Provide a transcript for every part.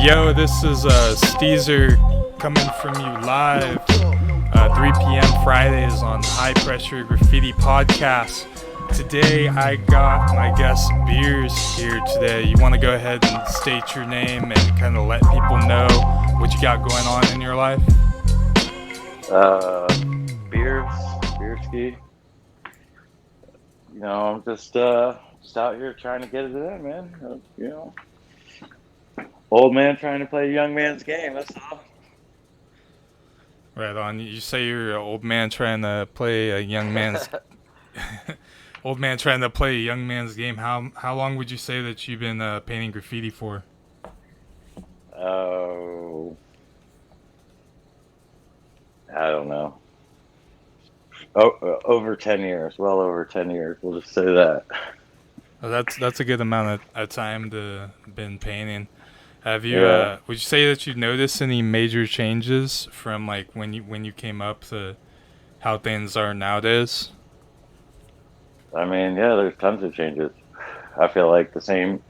Yo, this is Steezer coming from you live 3 p.m. Fridays on HighPressure Graffiti Podcast. Today I got my guest Beers here today. You want to go ahead and state your name and kind of let people know what you got going on in your life? Beerski. I'm just out here trying to get it in, man. Old man trying to play a young man's game. That's all. Right on. You say you're an old man trying to play a young man's old man trying to play a young man's game. How long would you say that you've been painting graffiti for? Oh, I don't know. Over 10 years. Well over 10 years. We'll just say that. Well, that's a good amount of time to been painting. Have you Yeah. would you say that you've noticed any major changes from like when you came up to how things are nowadays? I mean, yeah, there's tons of changes. I feel like the same,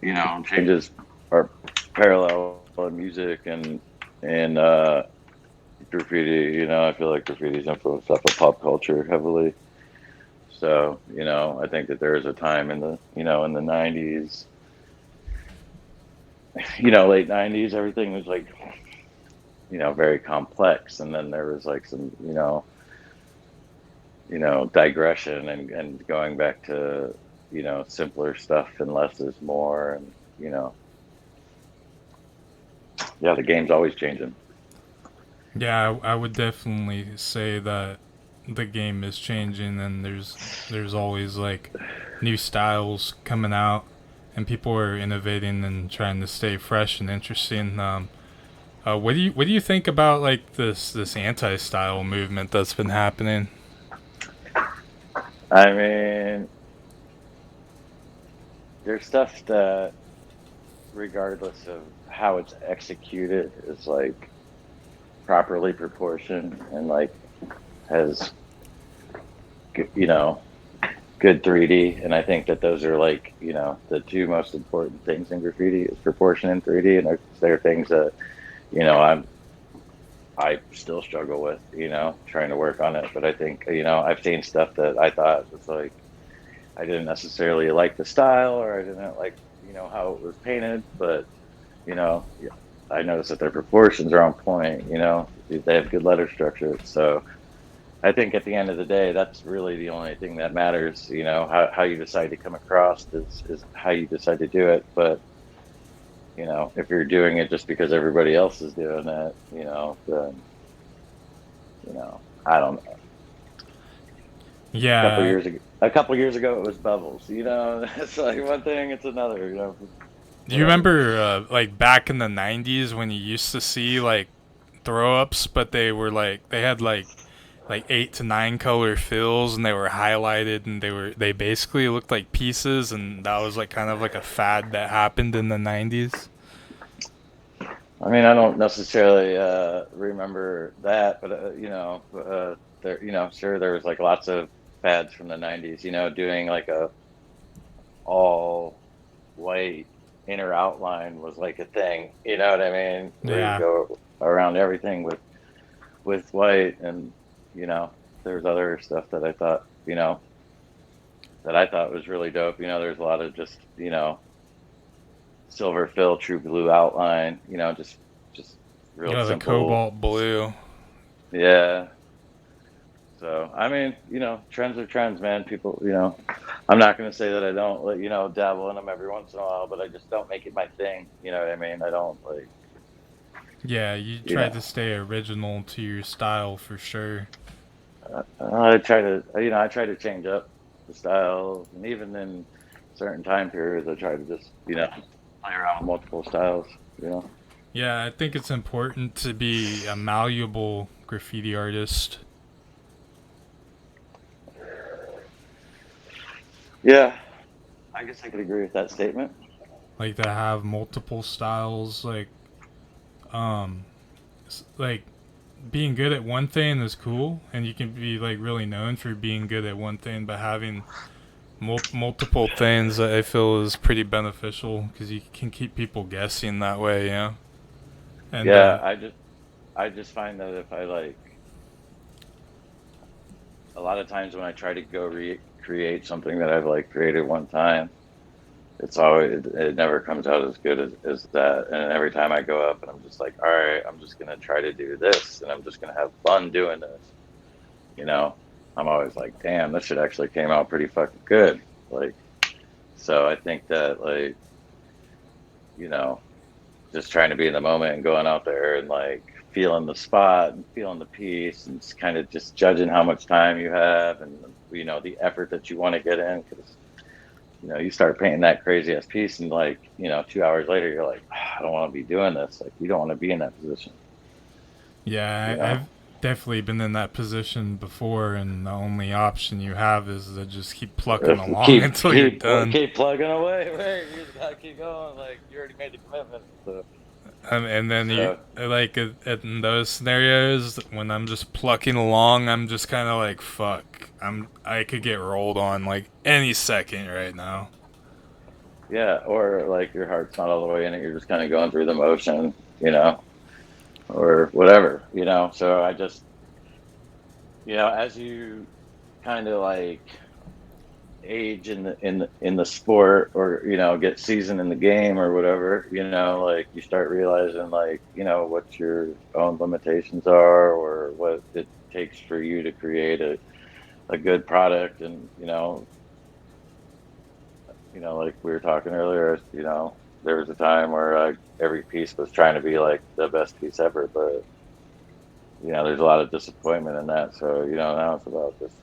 changes are parallel in music and graffiti. I feel like graffiti's influenced off of pop culture heavily. So, I think that there was a time in the 90s, late 90s, everything was like, very complex. And then there was like some, digression and going back to, simpler stuff and less is more. And, yeah, the game's always changing. Yeah, I would definitely say that the game is changing and there's always like new styles coming out and people are innovating and trying to stay fresh and interesting. What do you think about like this anti-style movement that's been happening? I mean, there's stuff that, regardless of how it's executed, is like properly proportioned and like has good 3D. And I think that those are like the two most important things in graffiti is proportion and 3D. And they're things that I still struggle with, trying to work on it. But I think I've seen stuff that I thought was like I didn't necessarily like the style or I didn't like how it was painted, but you know I noticed that their proportions are on point. They have good letter structure. So I think at the end of the day, that's really the only thing that matters. How you decide to come across is how you decide to do it. But if you're doing it just because everybody else is doing it, then I don't know. Yeah, A couple years ago, it was bubbles. It's like one thing, it's another. do you Whatever. remember like back in the 90s when you used to see like throw ups, but they were like they had like 8 to 9 color fills and they were highlighted and they basically looked like pieces, and that was like kind of like a fad that happened in the 90s. I mean, I don't necessarily remember that, but there, sure, there was like lots of fads from the '90s. Doing like a all white inner outline was like a thing. You know what I mean? Where you Yeah. go around everything with white, and you know, there's other stuff that I thought was really dope. There's a lot of just silver fill, true blue outline. Just real Yeah, the simple. cobalt blue. Yeah. So I mean, trends are trends, man. People, I'm not gonna say that I don't, like, dabble in them every once in a while, but I just don't make it my thing. You know what I mean? I don't like, Yeah, you you tried know, to stay original to your style for sure. I try to change up the styles, and even in certain time periods, I try to just, play around with multiple styles. You know? Yeah, I think it's important to be a malleable graffiti artist. Yeah, I guess I could agree with that statement. Like to have multiple styles, um like being good at one thing is cool and you can be like really known for being good at one thing, but having multiple things that I feel is pretty beneficial because you can keep people guessing that way, yeah. And Yeah, I just find that if I like a lot of times when I try to go recreate something that I've like created one time, it never comes out as good as that. And every time I go up and I'm just like, all right, I'm just gonna try to do this and I'm just gonna have fun doing this, you know. I'm always like, damn, this shit actually came out pretty fucking good. Like, so I think that like, you know, just trying to be in the moment and going out there and like feeling the spot and feeling the piece and just kind of just judging how much time you have and the effort that you want to get in because you start painting that crazy ass piece and like 2 hours later you're like, "Ah, I don't want to be doing this." Like you don't want to be in that position, you yeah, know. I've definitely been in that position before, and the only option you have is to just keep plucking If you along keep until you're keep done. keep plugging away, right? You just gotta keep going. Like you already made the commitment. And then you So like in those scenarios when I'm just plucking along, I'm just kind of like, fuck, I could get rolled on like any second right now. yeah, or like your heart's not all the way in it. You're just kind of going through the motion, or whatever. So I just, as you kind of like age in the sport, or get seasoned in the game or whatever, like you start realizing like what your own limitations are or what it takes for you to create a good product. And like we were talking earlier, there was a time where every piece was trying to be like the best piece ever, but there's a lot of disappointment in that. So, now it's about just,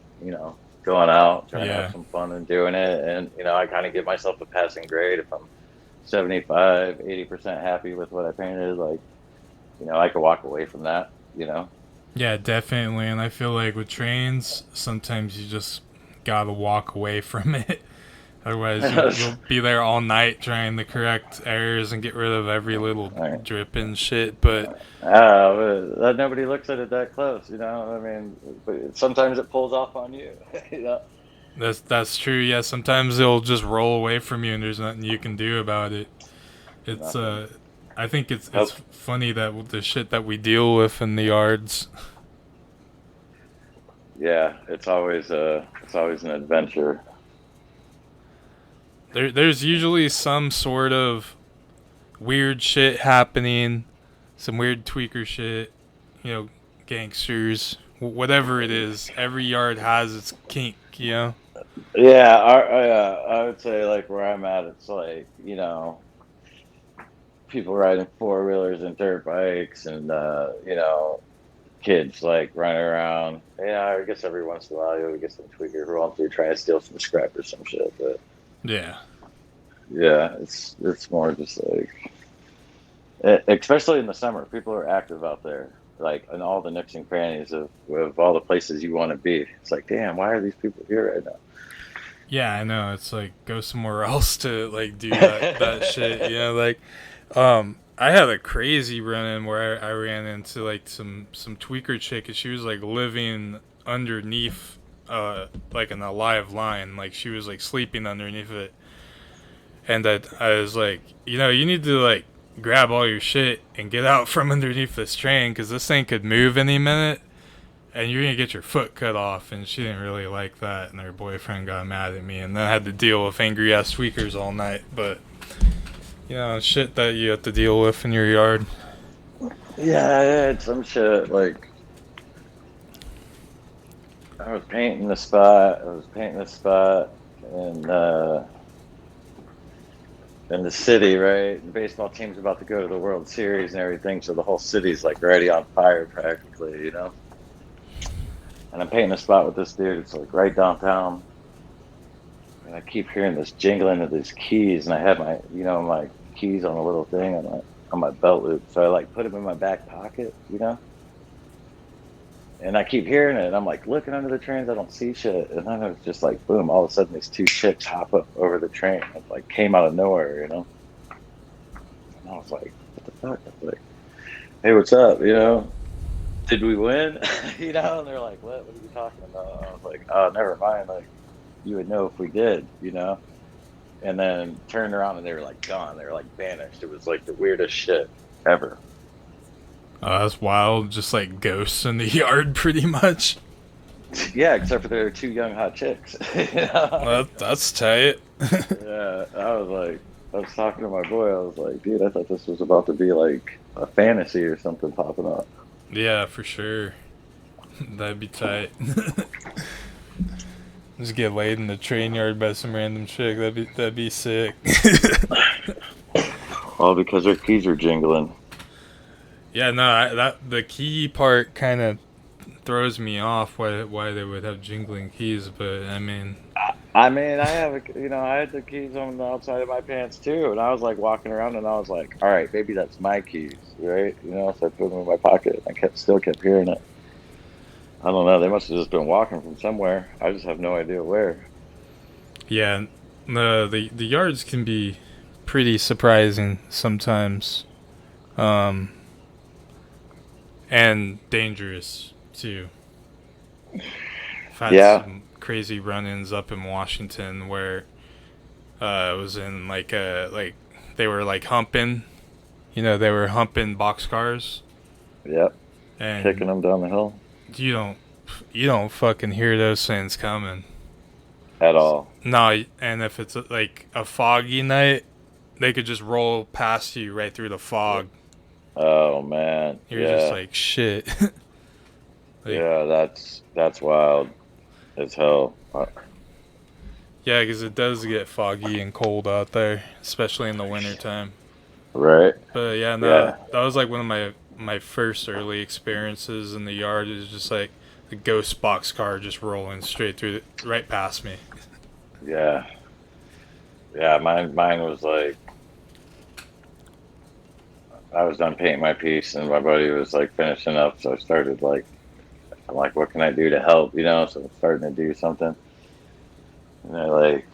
going out, trying to have Yeah, some fun and doing it. And, I kind of give myself a passing grade if I'm 75, 80% happy with what I painted. Like, I could walk away from that. yeah, definitely. And I feel like with trains, sometimes you just gotta walk away from it. Otherwise, you'll be there all night trying to correct errors and get rid of every little Right. drip and shit. But Nobody looks at it that close. I mean, but sometimes it pulls off on you, you know? that's true. Yeah, sometimes it'll just roll away from you, and there's nothing you can do about it. It's Nothing. I think it's Hope. funny that the shit that we deal with in the yards. Yeah, it's always an adventure. There's usually some sort of weird shit happening, some weird tweaker shit, you know, gangsters, whatever it is. Every yard has its kink, you know. Yeah, I would say like where I'm at, it's like people riding four wheelers and dirt bikes, and kids like running around. Yeah, I guess every once in a while you'll get some tweaker rolling through trying to steal some scrap or some shit. But Yeah, yeah, it's more just like, especially in the summer, people are active out there, like in all the nooks and crannies of all the places you want to be. It's like, damn, why are these people here right yeah, I know. It's like go somewhere else to like do that shit, you now? know. Like, I had a crazy run in where I ran into like some tweaker chick, and she was like living underneath, like an alive line, like she was like sleeping underneath it. And I was like, you need to like grab all your shit and get out from underneath this train because this thing could move any minute, and you're gonna get your foot cut off. And she didn't really like that, and her boyfriend got mad at me, and then I had to deal with angry ass tweakers all night. But shit that you have to deal with in your yard. Yeah, I had some shit like I was painting the spot. I was painting the spot in the city, right? The baseball team's about to go to the World Series and everything, so the whole city's like already on fire practically. And I'm painting a spot with this dude. It's like right downtown, and I keep hearing this jingling of these keys, and I have my keys on a little thing on my belt loop. So I like put them in my back pocket. And I keep hearing it, and I'm like looking under the trains, I don't see shit. And then it was just like boom, all of a sudden these two chicks hop up over the train. It like came out of nowhere. And I was like, what the fuck? I was like, hey, what's up? Did we win? And they're like, what are you talking about? I was like, oh, never mind. Like, you would know if we did, you know. And then turned around and they were like gone. They were like vanished. It was like the weirdest shit ever. That's wild. Just like ghosts in the yard, pretty much. Yeah, except for there were two young hot chicks. You know? That's tight. Yeah, I was talking to my boy. I was like, dude, I thought this was about to be like a fantasy or something popping up. Yeah, for sure. That'd be tight. Just get laid in the train yard by some random chick. That'd be sick. All because their keys are jingling. Yeah, no, that the key part kind of throws me off. Why they would have jingling keys, but I mean, I mean, I had the keys on the outside of my pants too, and I was like walking around, and I was like, all right, maybe that's my keys, right? You know, so I put them in my pocket. I still kept hearing it. I don't know. They must have just been walking from somewhere. I just have no idea where. yeah, the yards can be pretty surprising sometimes, um, and dangerous too. I've had Yeah, some crazy run-ins up in Washington where it was in like they were like humping, they were humping boxcars, yep. Kicking and them down the hill you don't you don't fucking hear those things coming. at all. No, and if it's like a foggy night, they could just roll past you right through the fog. Oh man, You're just yeah, like shit. Like yeah. That's wild as hell. yeah, because it does get foggy and cold out there, especially in the wintertime. Right? But yeah, no, Yeah, that was like one of my first early experiences in the yard. Is just like a ghost box car just rolling straight through, right past me. yeah, yeah. Mine was like I was done painting my piece, and my buddy was like finishing up. So I started like, I'm like, what can I do to help? You know, so I'm starting to do something, and I like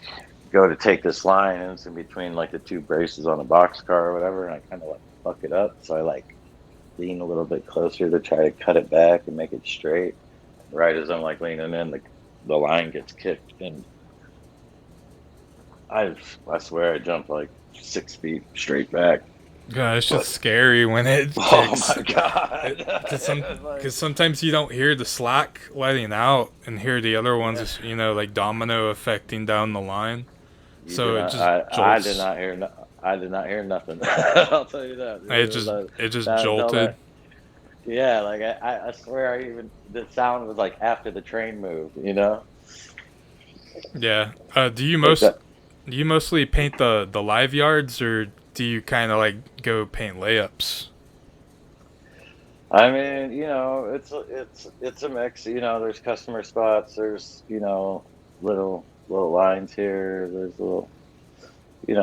go to take this line, and it's in between like the two braces on the box car or whatever, and I kind of like fuck it up. So I like lean a little bit closer to try to cut it back and make it straight. Right as I'm like leaning in, the line gets kicked, and I swear I jumped like 6 feet straight back. God, it's just But scary when it oh kicks. my god, Because like sometimes you don't hear the slack letting out and hear the other ones, yeah, like domino affecting down the line. you did So it not. just I did jolts. not hear. I did not hear nothing. I'll tell you that. It It was just it just that until jolted. that. Yeah, like I swear I even the sound was like after the train moved. You know, Yeah. like that. Do you mostly paint the live yards, or do you kind of like go paint layups? I mean, it's a mix. You know, there's customer spots. There's little lines here. There's little. You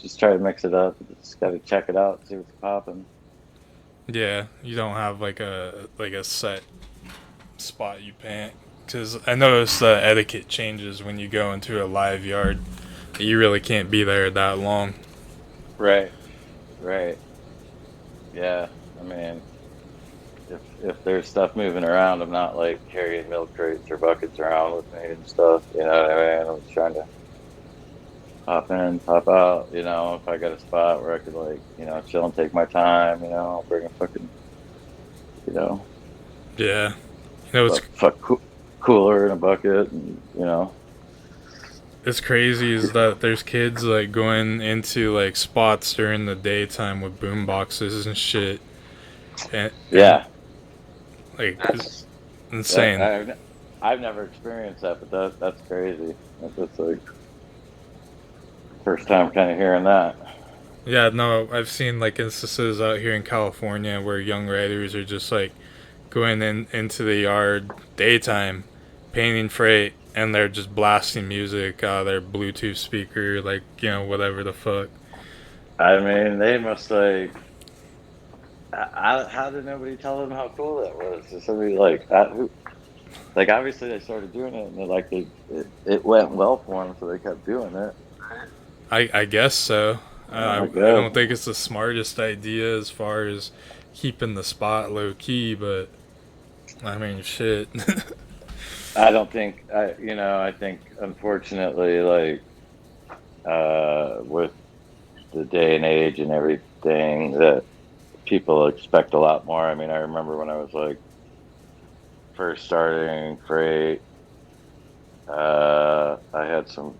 just try to mix it up. You just got to check it out, see what's popping. Yeah, you don't have like a set spot you paint. Because I noticed the etiquette changes when you go into a live yard. You really can't be there that long. Right, right. Yeah. I mean, if there's stuff moving around, I'm not like carrying milk crates or buckets around with me and stuff. You know what I mean? I'm just trying to pop in, pop out. If I got a spot where I could like, chill and take my time. I'll bring a fucking, you know, Yeah. It's cooler and a bucket, and. it's crazy is that there's kids like going into like spots during the daytime with boom boxes and shit, and Yeah, like it's that, insane. I've never experienced that, but that's crazy. That's like first time kind of hearing that. Yeah, no, I've seen like instances out here in California where young writers are just like going into the yard daytime, painting freight, and they're just blasting music out of their Bluetooth speaker, like whatever the fuck. I mean, they must like. How did nobody tell them how cool that was? Did somebody like obviously they started doing it, and it went well for them, so they kept doing it. I guess so. I I guess. don't think it's the smartest idea as far as keeping the spot low key, but I mean, shit. I don't think I think unfortunately, like with the day and age and everything, that people expect a lot more. I mean, I remember when I was like first starting freight, I had some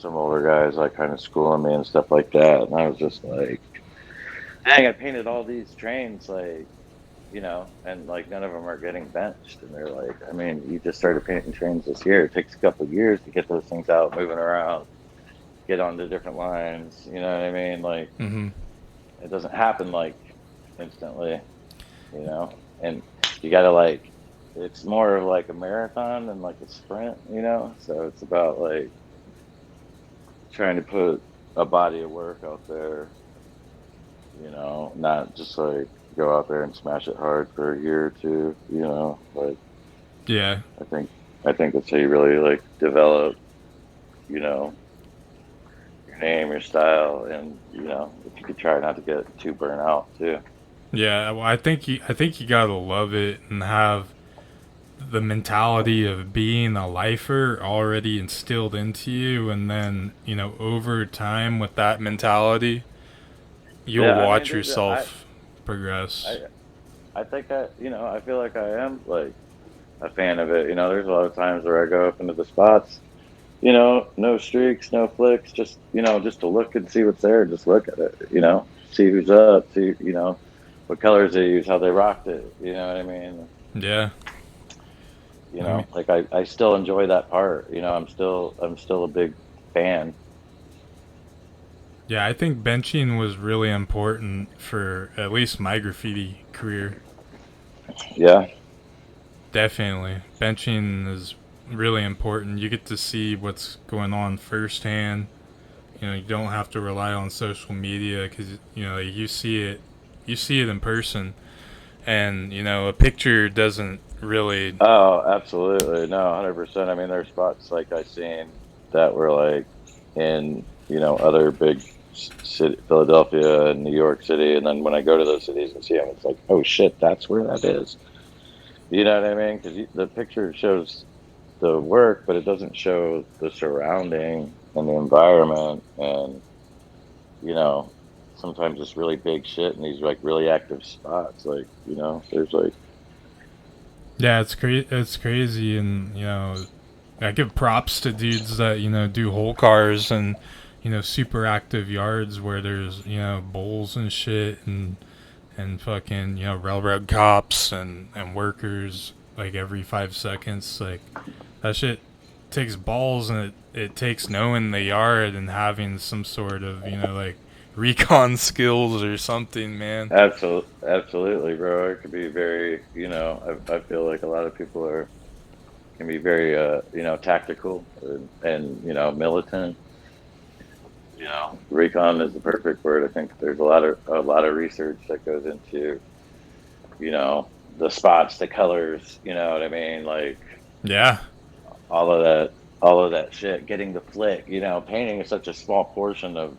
older guys like kind of schooling me and stuff like that, and I was just like, dang, I painted all these trains, like, and like none of them are getting benched. And they're like, I mean, you just started painting trains this year. It takes a couple of years to get those things out, moving around, get onto different lines. You know what I mean? Like, Hmm. it doesn't happen like instantly, you know? And you got to like, it's more of like a marathon than like a sprint, you know? So it's about like trying to put a body of work out there, not just like go out there and smash it hard for a year or two, like Yeah. I think I think that's how you really like develop, you know, your name, your style, and if you could try not to get too burnt out too. Yeah, well, I think you gotta love it and have the mentality of being a lifer already instilled into you, and then over time with that mentality, you'll Yeah, I mean, watch dude, yourself I progress. I think I feel like I am like a fan of it. There's a lot of times where I go up into the spots, no streaks, no flicks, just to look and see what's there, just look at it, see who's up, see, what colors they use, how they rocked it, you know what I mean? Yeah, I mean, Like I still enjoy that part, I'm still a big fan. yeah, I think benching was really important for at least my graffiti career. Yeah. Definitely, benching is really important. You get to see what's going on firsthand. You don't have to rely on social media because you see it in person, and a picture doesn't really. Oh, absolutely. No, 100%. I mean, there's spots like I seen that were like in, other big city, Philadelphia and New York City. And then when I go to those cities and see them, it's like, oh shit, that's where that is. You know what I mean? Because the picture shows the work, but it doesn't show the surrounding and the environment. And, you know, sometimes it's really big shit in these like really active spots. Like, there's like, Yeah, it's crazy, and I give props to dudes that do whole cars and super active yards where there's bowls and shit and fucking railroad cops and workers like every 5 seconds. Like that shit takes balls, and it takes knowing the yard and having some sort of like recon skills or something, man. Absolutely, bro. It could be very, I feel like a lot of people can be very, tactical and militant. Recon is the perfect word. I think there's a lot of research that goes into, the spots, the colors. You know what I mean? Like Yeah, all of that, all of that shit. Getting the flick. Painting is such a small portion of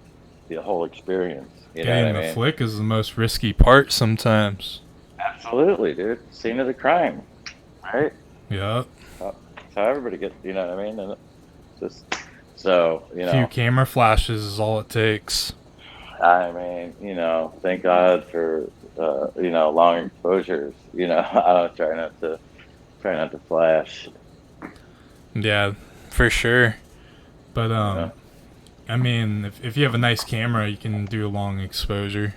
the whole experience. You know what getting I the mean? flick is the most risky part sometimes. Absolutely, dude. Scene of the crime, right? Yep. That's how everybody gets. You know what I mean? And just so Few camera flashes is all it takes. I mean, thank God for long exposures. I don't try not to flash. Yeah, for sure. But You know, I mean, if you have a nice camera, you can do a long exposure.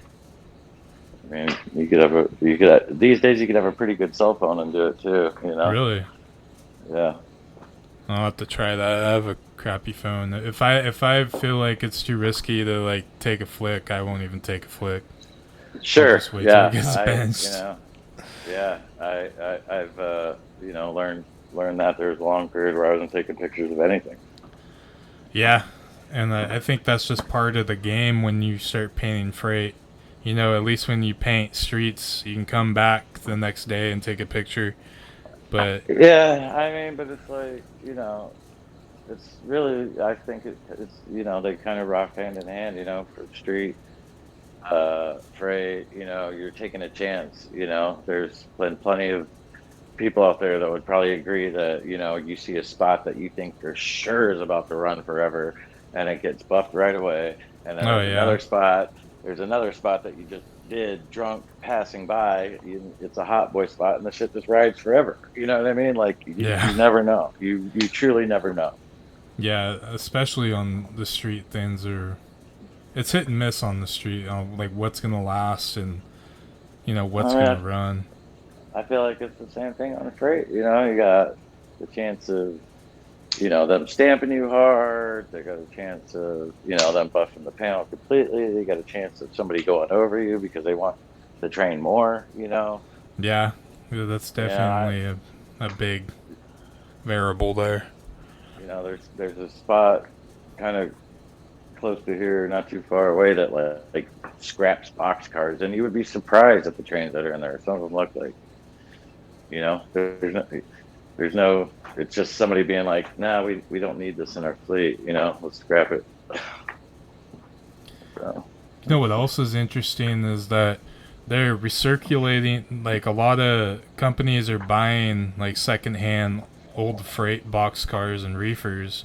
I mean, you could these days you could have a pretty good cell phone and do it too. Really, Yeah. I'll have to try that. I have a crappy phone. If I feel like it's too risky to like take a flick, I won't even take a flick. I'll Sure. just wait till it Yeah. gets benched. Yeah. I've learned that there's a long period where I wasn't taking pictures of anything. Yeah, and I think that's just part of the game when you start painting freight. At least when you paint streets, you can come back the next day and take a picture. But Yeah. I mean, but it's like it's really, I think it's they kind of rock hand in hand. For street freight, you're taking a chance. There's been plenty of people out there that would probably agree that, you see a spot that you think for sure is about to run forever and it gets buffed right away. And then Oh yeah, there's another spot that you just did drunk passing by. It's a hot boy spot and the shit just rides forever. You know what I mean? Like yeah, you never know. You truly never know. yeah. Especially on the street, things are it's hit and miss on the street. Like what's gonna last and I what's mean, gonna run. I feel like it's the same thing on a freight. You got the chance of them stamping you hard. They got a chance of, them buffing the panel completely. They got a chance of somebody going over you because they want to train more. Yeah, yeah, that's Yeah, definitely a big variable there. there's a spot kind of close to here, not too far away, that like scraps box cars, and you would be surprised at the trains that are in there. Some of them look like, there's no. It's just somebody being like, "Nah, we don't need this in our fleet. Let's scrap it." So. You know what else is interesting is that they're recirculating. Like a lot of companies are buying like secondhand old freight boxcars and reefers,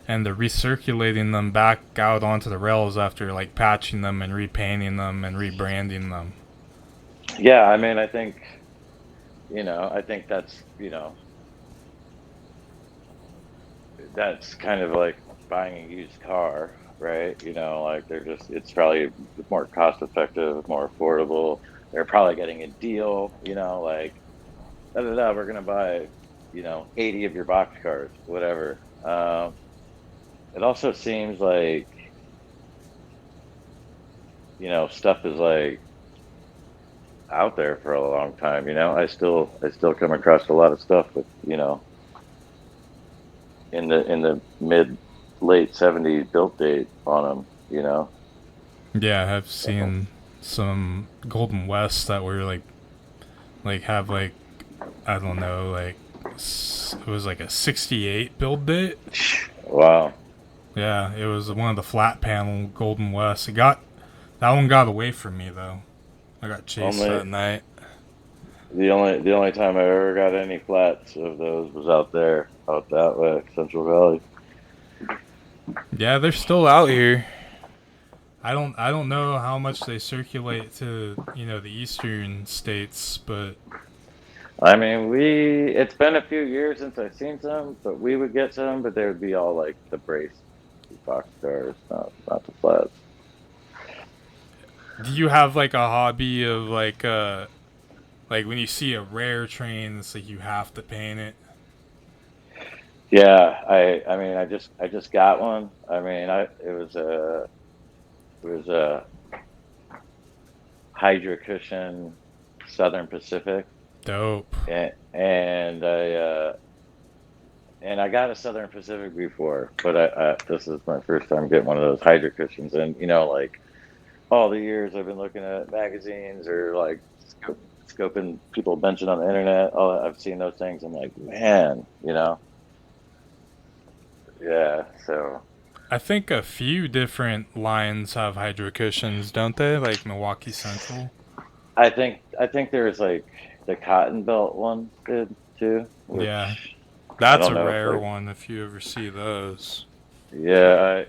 and they're recirculating them back out onto the rails after like patching them and repainting them and rebranding them. Yeah, I mean, I think that's kind of like buying a used car, right? Like it's probably more cost effective, more affordable. They're probably getting a deal, like, da, da, da, we're going to buy, 80 of your box cars, whatever. It also seems like, stuff is like out there for a long time. I still come across a lot of stuff with, in the mid late 70s built date on them. Yeah, I've So, seen some Golden West that were like have like I don't know like it was like a '68 build date. wow. Yeah, it was one of the flat panel Golden West. That one got away from me though. I got chased Only that night. the only time I ever got any flats of those was out there, out that way, Central Valley. Yeah, they're still out here. I don't know how much they circulate to the eastern states, but I mean, it's been a few years since I've seen some, but we would get some, but they would be all like the brace box cars, not the flats. do you have like a hobby of like when you see a rare train, it's like you have to paint it? Yeah, I mean, I just got one. I mean, it was a Hydra Cushion Southern Pacific, Dope. and I got a Southern Pacific before, but this is my first time getting one of those Hydra Cushions, and like all the years I've been looking at magazines or like scoping people benching on the internet. Oh, I've seen those things. I'm like, man, yeah. So I think a few different lines have hydro cushions, don't they? Like Milwaukee Central. I think there's like the Cotton Belt one did too, Yeah, which I that's don't a know if rare like, one if you ever see those. yeah,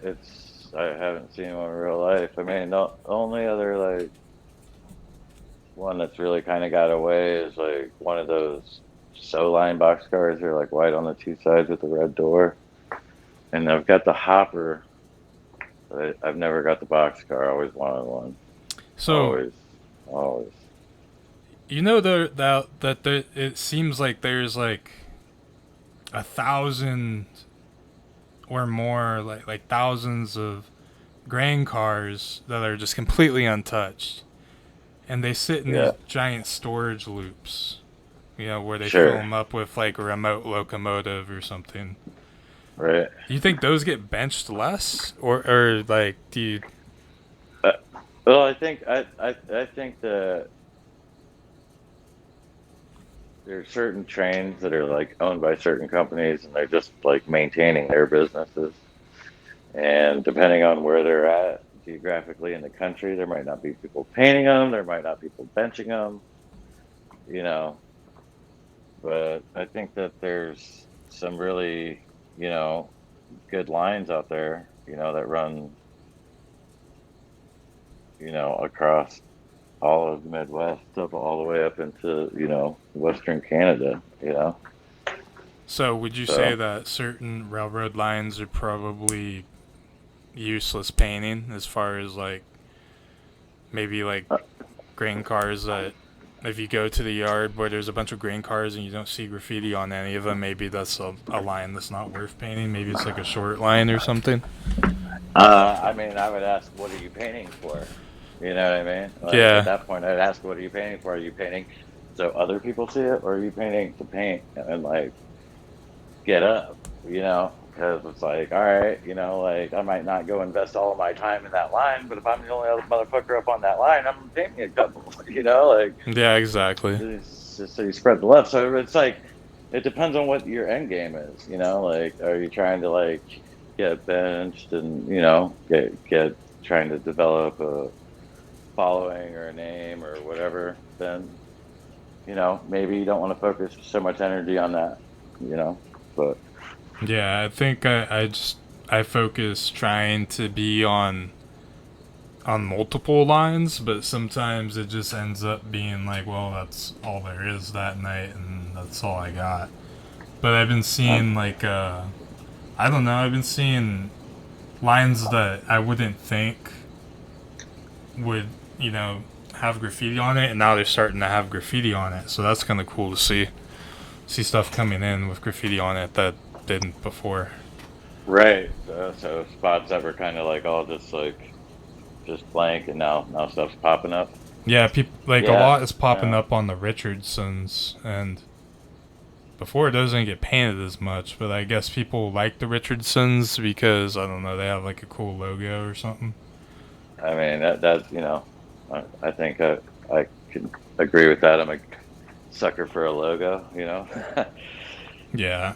I haven't seen one in real life. I mean, the only other like one that's really kind of got away is like one of those line boxcars. They're like white on the two sides with the red door. And I've got the hopper, but I've never got the boxcar. I always wanted one. So Always, always. it seems like there's like 1,000 or more, like thousands of grain cars that are just completely untouched, and they sit in these Yeah, giant storage loops. Where they fill sure. them up with like a remote locomotive or something. Right. Do you think those get benched less, or like do you? Uh, well, I think that there's certain trains that are like owned by certain companies, and they're just like maintaining their businesses. And depending on where they're at geographically in the country, there might not be people painting them. There might not be people benching them. You know, but I think that there's some really, you know, good lines out there, that run, across all of the Midwest, up all the way up into, Western Canada. So would you say So, that certain railroad lines are probably useless painting as far as like maybe like uh, grain cars that if you go to the yard where there's a bunch of grain cars and you don't see graffiti on any of them, maybe that's a line that's not worth painting. Maybe it's like a short line or something. I mean, I would ask, what are you painting for? You know what I mean? Like at Yeah, that point, I'd ask, what are you painting for? Are you painting so other people see it, or are you painting to paint and like get up? Because it's like, all right, like I might not go invest all of my time in that line, but if I'm the only other motherfucker up on that line, I'm gonna paint me a couple. Like yeah, exactly. it's just so you spread the love. So it's like it depends on what your end game is. Like are you trying to like get benched and get trying to develop a following or a name or whatever? Then maybe you don't want to focus so much energy on that. But Yeah, I think I focus trying to be on multiple lines, but sometimes it just ends up being like, well, that's all there is that night, and that's all I got. But I've been um, seeing like I don't know, I've been seeing lines that I wouldn't think would have graffiti on it, and now they're starting to have graffiti on it. So that's kind of cool to see stuff coming in with graffiti on it that didn't before. right. So spots that were kind of like all just blank, and now stuff's popping up. Yeah, people like a Yeah. lot is popping Yeah. up on the Richardsons, and before it doesn't get painted as much, but I guess people like the Richardsons because I don't know, they have like a cool logo or something. I mean I think I can agree with that. I'm a sucker for a logo. Yeah.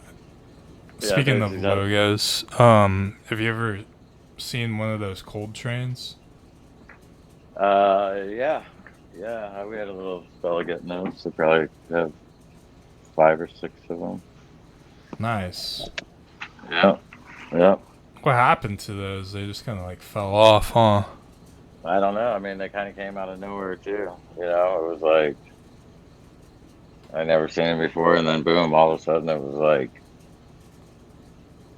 Yeah, Speaking there's of these other. logos, have you ever seen one of those cold trains? Yeah, yeah. We had a little fella getting those. So probably have 5 or 6 of them. Nice. Yeah, yeah. What happened to those? They just kind of like fell off, huh? I don't know. I mean, they kind of came out of nowhere too. It was like I never seen it before, and then boom, all of a sudden it was like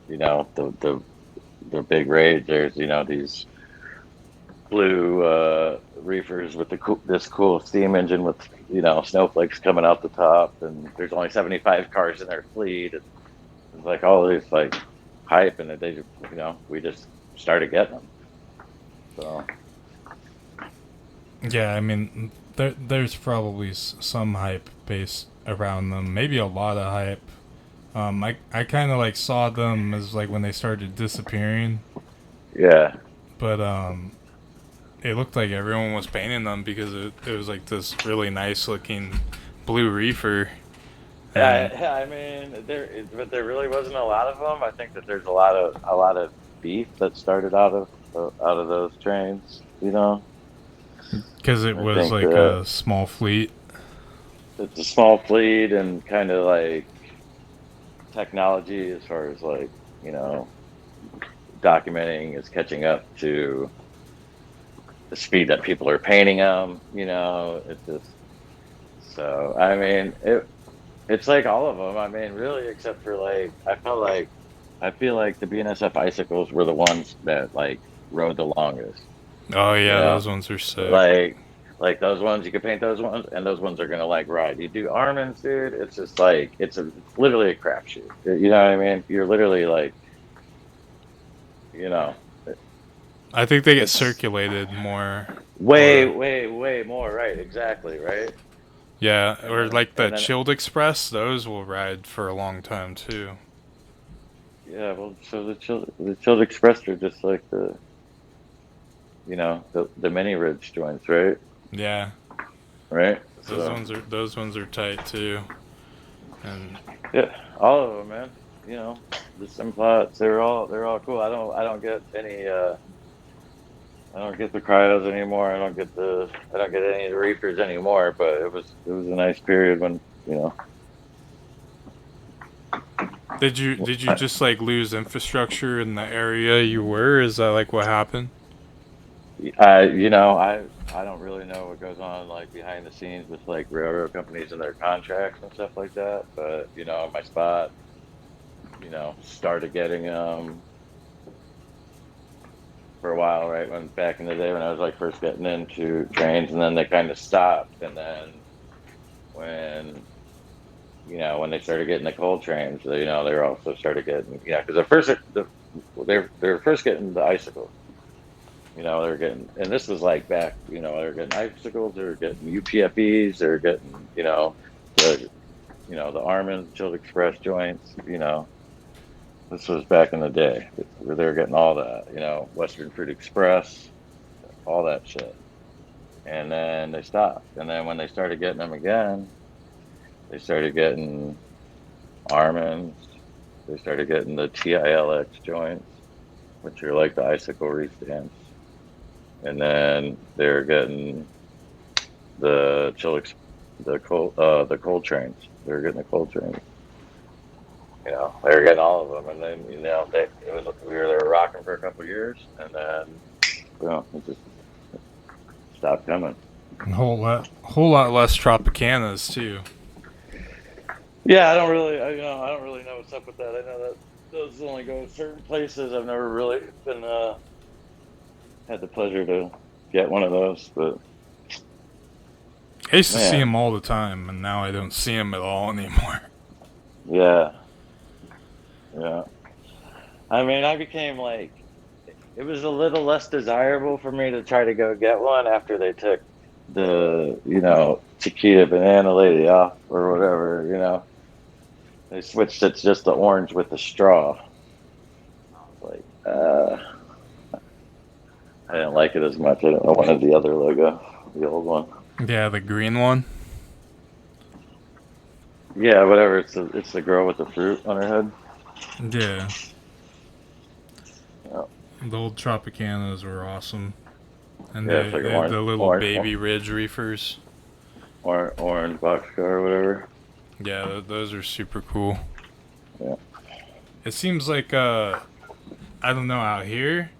the big rage. There's these blue reefers with this cool steam engine with snowflakes coming out the top, and there's only 75 cars in their fleet. And it's like all this like hype, and they just we just started getting them. So Yeah, I mean, there's probably some hype based around them. Maybe a lot of hype. I kind of like saw them as like when they started disappearing, yeah, but it looked like everyone was painting them because it was like this really nice looking blue reefer. And I mean but there really wasn't a lot of them. I think that there's a lot of beef that started out of those trains. because it I was think like that a small fleet. it's a small fleet and kind of like technology as far as like documenting is catching up to the speed that people are painting them. It's just so. I mean, it's like all of them. I mean, really, except for like I feel like the BNSF icicles were the ones that like rode the longest. Oh You yeah, know, those ones are sick. like those ones you can paint those ones, and those ones are gonna like ride. You do Armin's, dude. It's just like it's literally a crapshoot. You know what I mean? You're literally like you know I think they get it's circulated more, way, or way, way more. Right? Exactly. Right. yeah, And or then like the and then chilled express. Those will ride for a long time too. yeah. Well, so the chilled express are just like the mini ridge joints, right? Yeah, Right. those So ones are those ones are tight too. And yeah, all of them, man. The Simplats, they're all cool. I don't get any. I don't get the cryos anymore. I don't get any of the reapers anymore. But it was a nice period when you know Did you just like lose infrastructure in the area you were? Is that like what happened? I don't really know what goes on like behind the scenes with like railroad companies and their contracts and stuff like that. But my spot, started getting for a while, right? When back in the day when I was like first getting into trains, and then they kind of stopped, and then when when they started getting the coal trains, they were also started getting because at first they were first getting the icicles. They were getting, and this was like back, they were getting icicles, they were getting UPFEs, they were getting, the, the Armin Chilled Express joints. This was back in the day. They were getting all that, Western Fruit Express, all that shit. And then they stopped. And then when they started getting them again, they started getting Armins. They started getting the TILX joints, which are like the icicle restamps. And then they're getting the the cold trains. They were getting the cold trains. They were getting all of them, and then we were there rocking for a couple of years, and then it just stopped coming. A whole lot less Tropicanas too. Yeah, I don't really, I don't really know what's up with that. I know that those only go to certain places. I've never really been had the pleasure to get one of those, but I used to see man, them all the time, and now I don't see them at all anymore. yeah, yeah. I mean, I became like it was a little less desirable for me to try to go get one after they took the Chiquita banana lady off or whatever. They switched it to just the orange with the straw. I was like, I didn't like it as much. I wanted the other logo, the old one. Yeah, the green one. Yeah, whatever. It's the girl with the fruit on her head. Yeah, Yeah, the old Tropicanas were awesome, and yeah, it's like they had orange, the little orange, baby Ridge reefers. orange boxcar or whatever. Yeah, those are super cool. Yeah. It seems like I don't know out here.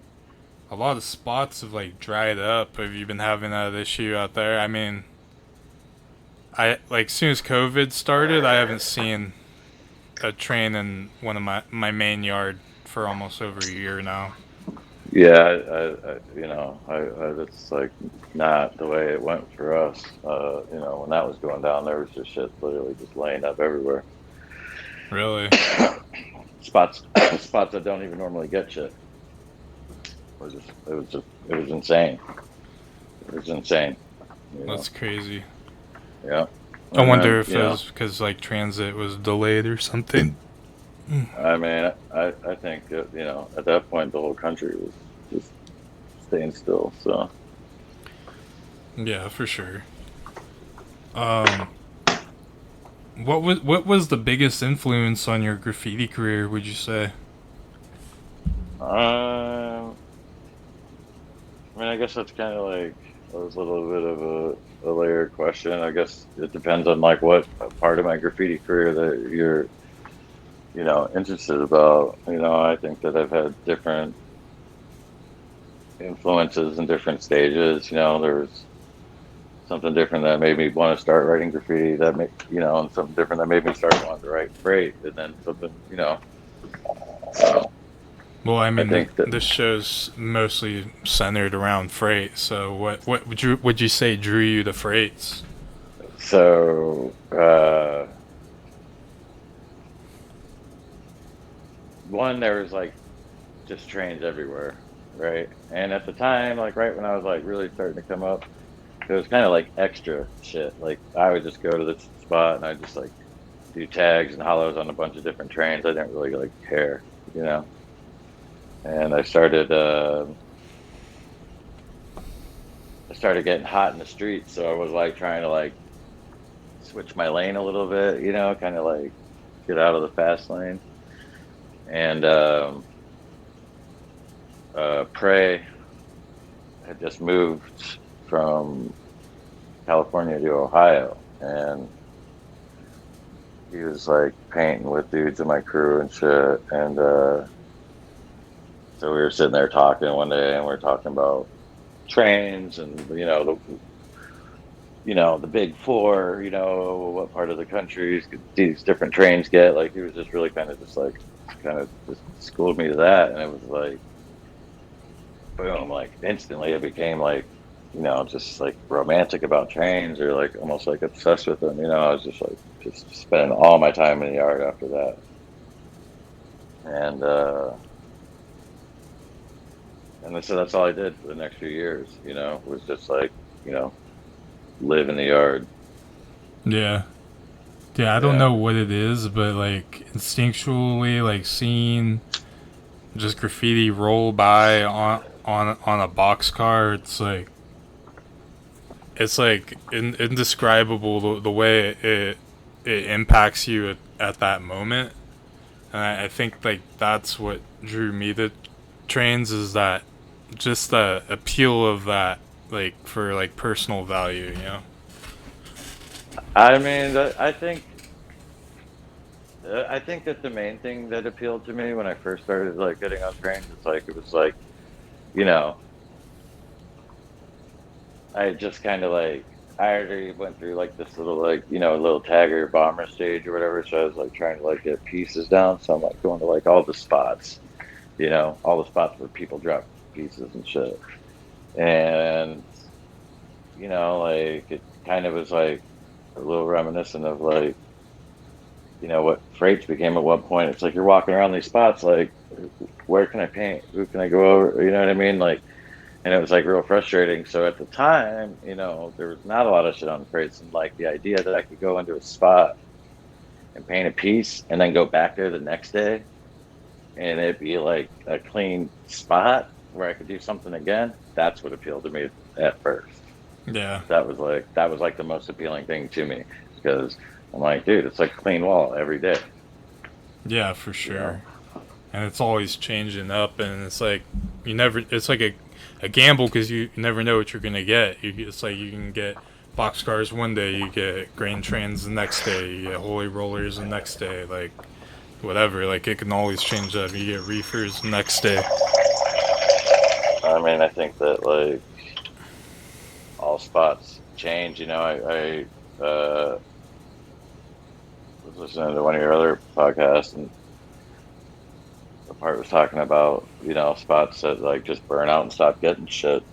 A lot of spots have like dried up. Have you been having that issue out there? I mean, I like soon as COVID started, I haven't seen a train in one of my main yard for almost over a year now. Yeah, that's like not the way it went for us. When that was going down, there was just shit literally just laying up everywhere. Really? Spots, spots that don't even normally get shit. It was insane. It was insane. You know, That's crazy. yeah. I And wonder then, if it was because like transit was delayed or something. I mean, I think at that point the whole country was just staying still. So, Yeah, for sure. Um, what was the biggest influence on your graffiti career? Would you say? I mean, I guess that's kind of like a little bit of a layered question. I guess it depends on like what part of my graffiti career that you're, interested about. I think that I've had different influences in different stages. There's something different that made me want to start writing graffiti that made, and something different that made me start wanting to write freight, and then something, so Well, I I mean, think that this show's mostly centered around freight. So, what would you say drew you to freights? so. One, there was like just trains everywhere, right? And at the time, like right when I was like really starting to come up, it was kind of like extra shit. Like I would just go to this spot and I just like do tags and hollows on a bunch of different trains. I didn't really like care, you know. And I started getting hot in the streets, so I was like trying to like switch my lane a little bit, kind of like get out of the fast lane. And Prey had just moved from California to Ohio, and he was like painting with dudes in my crew and shit. And so we were sitting there talking one day, and we are talking about trains and the big four, what part of the country these different trains get. Like he was just really kind of just schooled me to that, and it was like boom, like instantly it became like just like romantic about trains or like almost like obsessed with them. I was just like just spending all my time in the yard after that, and so that's all I did for the next few years. Was just like you know live in the yard. Yeah. Yeah, I don't Yeah. know what it is, but like instinctually, like seeing just graffiti roll by on a boxcar, it's like indescribable the way it impacts you at that moment. And I think like that's what drew me to trains is that just the appeal of that like for like personal value, you know. I mean, I think that the main thing that appealed to me when I first started like getting on trains, it's like it was like, you know, I just kind of like I already went through like this little like little tagger bomber stage or whatever, so I was like trying to like get pieces down. So I'm like going to like all the spots, all the spots where people drop pieces and shit, and like it kind of was like a little reminiscent of like what freights became at one point. It's like you're walking around these spots like where can I paint? Who can I go over? You know what I mean? Like, and it was like real frustrating. So at the time, there was not a lot of shit on freights, and like the idea that I could go into a spot and paint a piece and then go back there the next day and it'd be like a clean spot where I could do something again. That's what appealed to me at first. Yeah. That was like the most appealing thing to me because I'm like, dude, it's like a clean wall every day, Yeah, for you know? sure. And it's always changing up, and it's like you never. It's like a gamble because you never know what you're gonna get. It's like you can get boxcars one day, you get grain trains the next day, you get holy rollers the next day, like whatever. Like it can always change up. You get reefers the next day. I mean, I think that like all spots change. I was listening to one of your other podcasts, and the part was talking about spots that like just burn out and stop getting shit,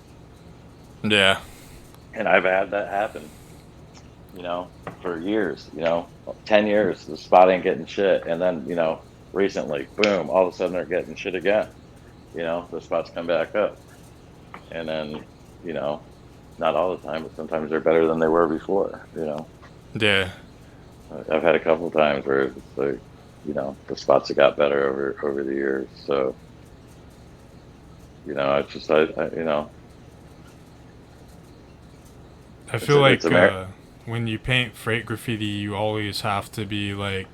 Yeah. and I've had that happen. For years. 10 years, the spot ain't getting shit, and then recently, boom, all of a sudden they're getting shit again. The spots come back up, and then you know, not all the time, but sometimes they're better than they were before. Yeah. I've had a couple of times where it's like, the spots have got better over the years. So, it's just I it's feel it's like Amer. when you paint freight graffiti, you always have to be like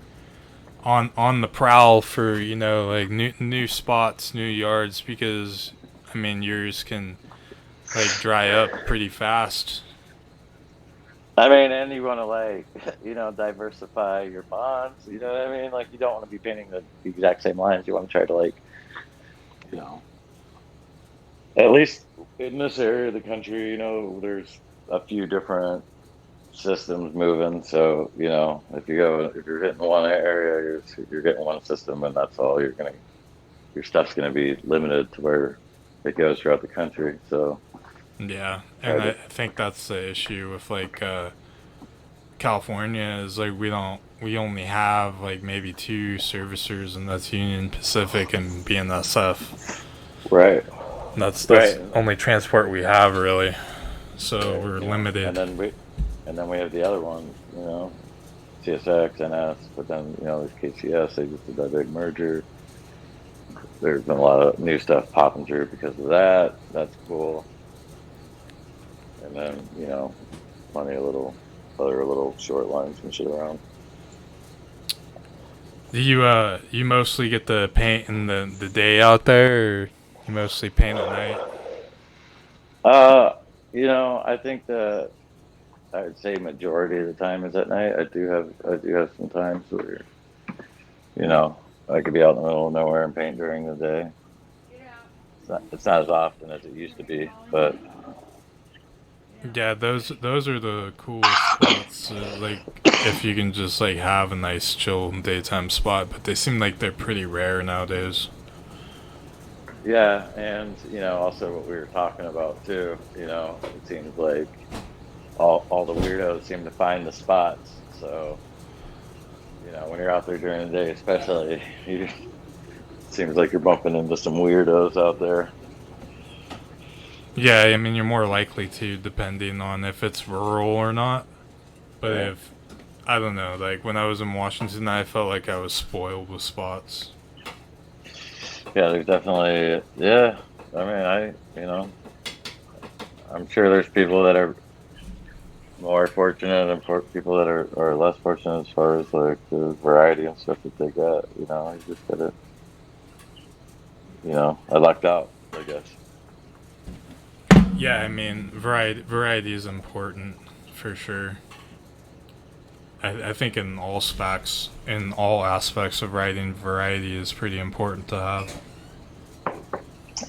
on the prowl for like new spots, new yards because I mean yours can like dry up pretty fast. I mean, and you want to like, diversify your bonds. You know what I mean? Like, you don't want to be painting the exact same lines. You want to try to like, you know, at least in this area of the country, there's a few different systems moving. So, if you're hitting one area, you're getting one system, and that's all your stuff's gonna be limited to where it goes throughout the country. So, Yeah, try and I to, think that's the issue with like California is like we only have like maybe two servicers and that's Union Pacific and BNSF. right, That's right, only transport we have really. So right, we're limited. and then we have the other ones, CSX, NS, but then there's KCS. They just did that big merger. There's been a lot of new stuff popping through because of that. That's cool. And then plenty of other little short lines and shit around. Do you mostly get the paint in the day out there, or you mostly paint at night? Uh, I think that. I'd say majority of the time is at night. I do have some times where you know I could be out in the middle of nowhere and paint during the day. It's not as often as it used to be, but Yeah, those are the coolest spots. Like if you can just like have a nice chill daytime spot, but they seem like they're pretty rare nowadays. yeah, and also what we were talking about too. It seems like all the weirdos seem to find the spots. So when you're out there during the day, especially, it seems like you're bumping into some weirdos out there. Yeah, I mean you're more likely to depending on if it's rural or not. But Right. if I don't know, like when I was in Washington, I felt like I was spoiled with spots. Yeah, there's definitely, yeah. I mean, I'm sure there's people that are more fortunate and people that are less fortunate as far as like the variety and stuff that they got. You just gotta, I lucked out, I guess. Yeah, I mean variety is important for sure. I think in all aspects of writing, variety is pretty important to have.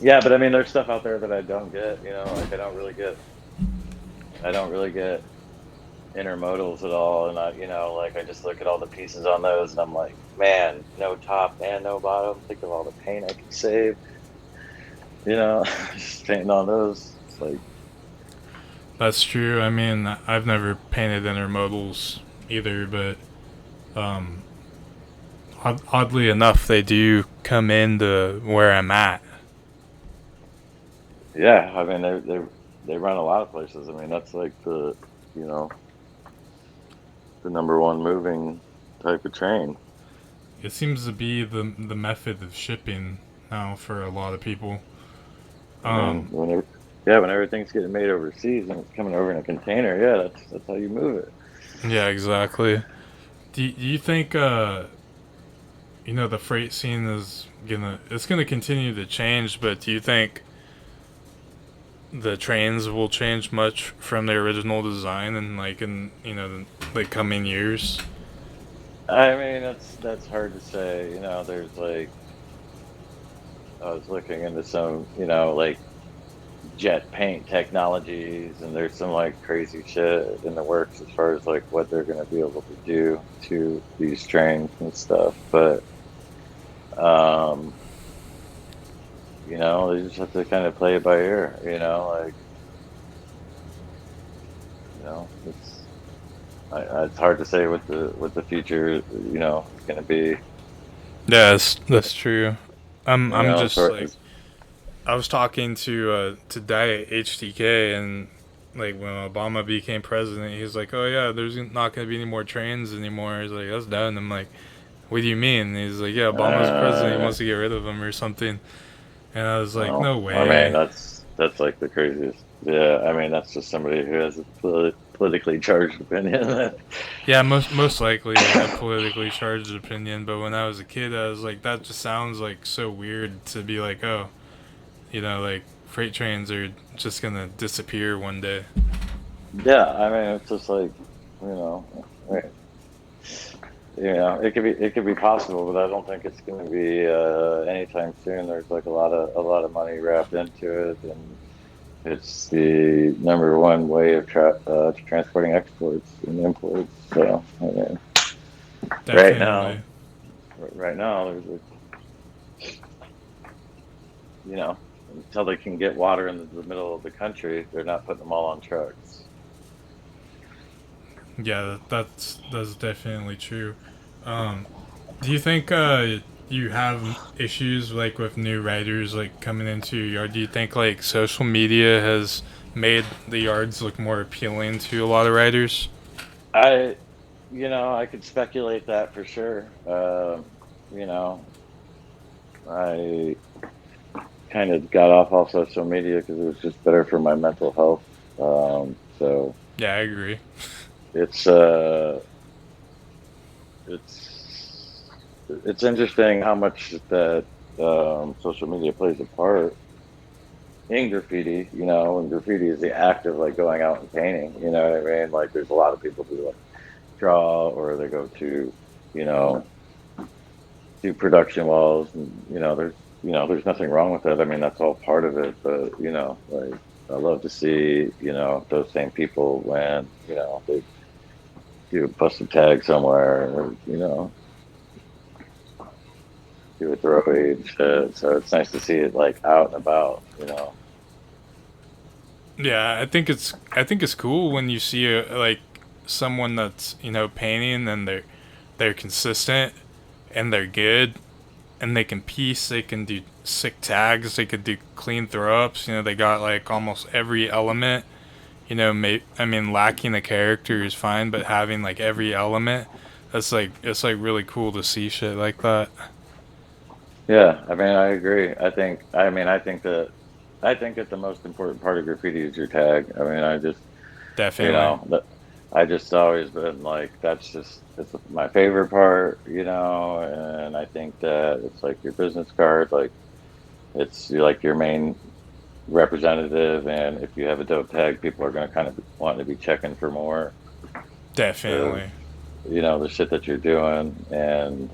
Yeah, but I mean, there's stuff out there that I don't get. Like I don't really get intermodals at all, and like I just look at all the pieces on those, and I'm like, man, no top and no bottom. Think of all the paint I could save. Just painting on those. It's like, That's true. I mean, I've never painted intermodals either, but um, oddly enough, they do come into where I'm at. yeah, I mean, they run a lot of places. I mean, that's like you know, the number one moving type of train. It seems to be the method of shipping now for a lot of people. I mean, Um, when everything's getting made overseas and it's coming over in a container, yeah, that's how you move it. yeah, exactly. Do you think the freight scene is gonna continue to change, but do you think the trains will change much from their original design and like in the coming years? I mean, that's hard to say. There's like I was looking into some, like jet paint technologies, and there's some like crazy shit in the works as far as like what they're going to be able to do to these trains and stuff. But um, they just have to kind of play it by ear. Like it's hard to say what the future is going to be. Yeah, that's true. I'm As just far like as I was talking to Diet HTK and like when Obama became president, he's like, "Oh yeah, there's not gonna be any more trains anymore." He's like, "That's done." I'm like, "What do you mean?" And he's like, "Yeah, Obama's president. He uh, wants to get rid of them or something." And I was like, well, "No I mean, way." that's like the craziest. Yeah, I mean, that's just somebody who has a politically charged opinion. Yeah, most likely a politically charged opinion. But when I was a kid, I was like, that just sounds like so weird to be like, oh, like freight trains are just gonna disappear one day. Yeah, I mean, it's just like you know, right, it could be possible, but I don't think it's going to be anytime soon. There's like a lot of money wrapped into it, and it's the number one way of transporting exports and imports. So I mean, right now, Definitely. right now, there's until they can get water in the middle of the country, they're not putting them all on trucks. Yeah, that's definitely true. Um, do you think you have issues like with new writers like coming into your yard? Do you think like social media has made the yards look more appealing to a lot of writers? I, I could speculate that for sure. You know, I kind of got off social media because it was just better for my mental health. So Yeah, I agree. it's it's it's interesting how much that social media plays a part. in graffiti, and graffiti is the act of like going out and painting, you know what I mean? Like there's a lot of people who like draw or they go to, you know, do production walls and there's nothing wrong with it. I mean, that's all part of it, but like I love to see, those same people when, they do a busted tag somewhere or, do a throw age. So it's nice to see it like out and about. Yeah, I think it's cool when you see like someone that's painting and they're consistent and they're good and they can piece, they can do sick tags, they could do clean throw ups. They got like almost every element. I mean, lacking a character is fine, but having like every element, that's like it's like really cool to see shit like that. Yeah, I mean, I agree. I think that the most important part of graffiti is your tag. I mean, Definitely, that I just always been like, it's my favorite part. And I think that it's like your business card, like it's like your main representative. And if you have a dope tag, people are going to kind of want to be checking for more of, definitely, the shit that you're doing. And,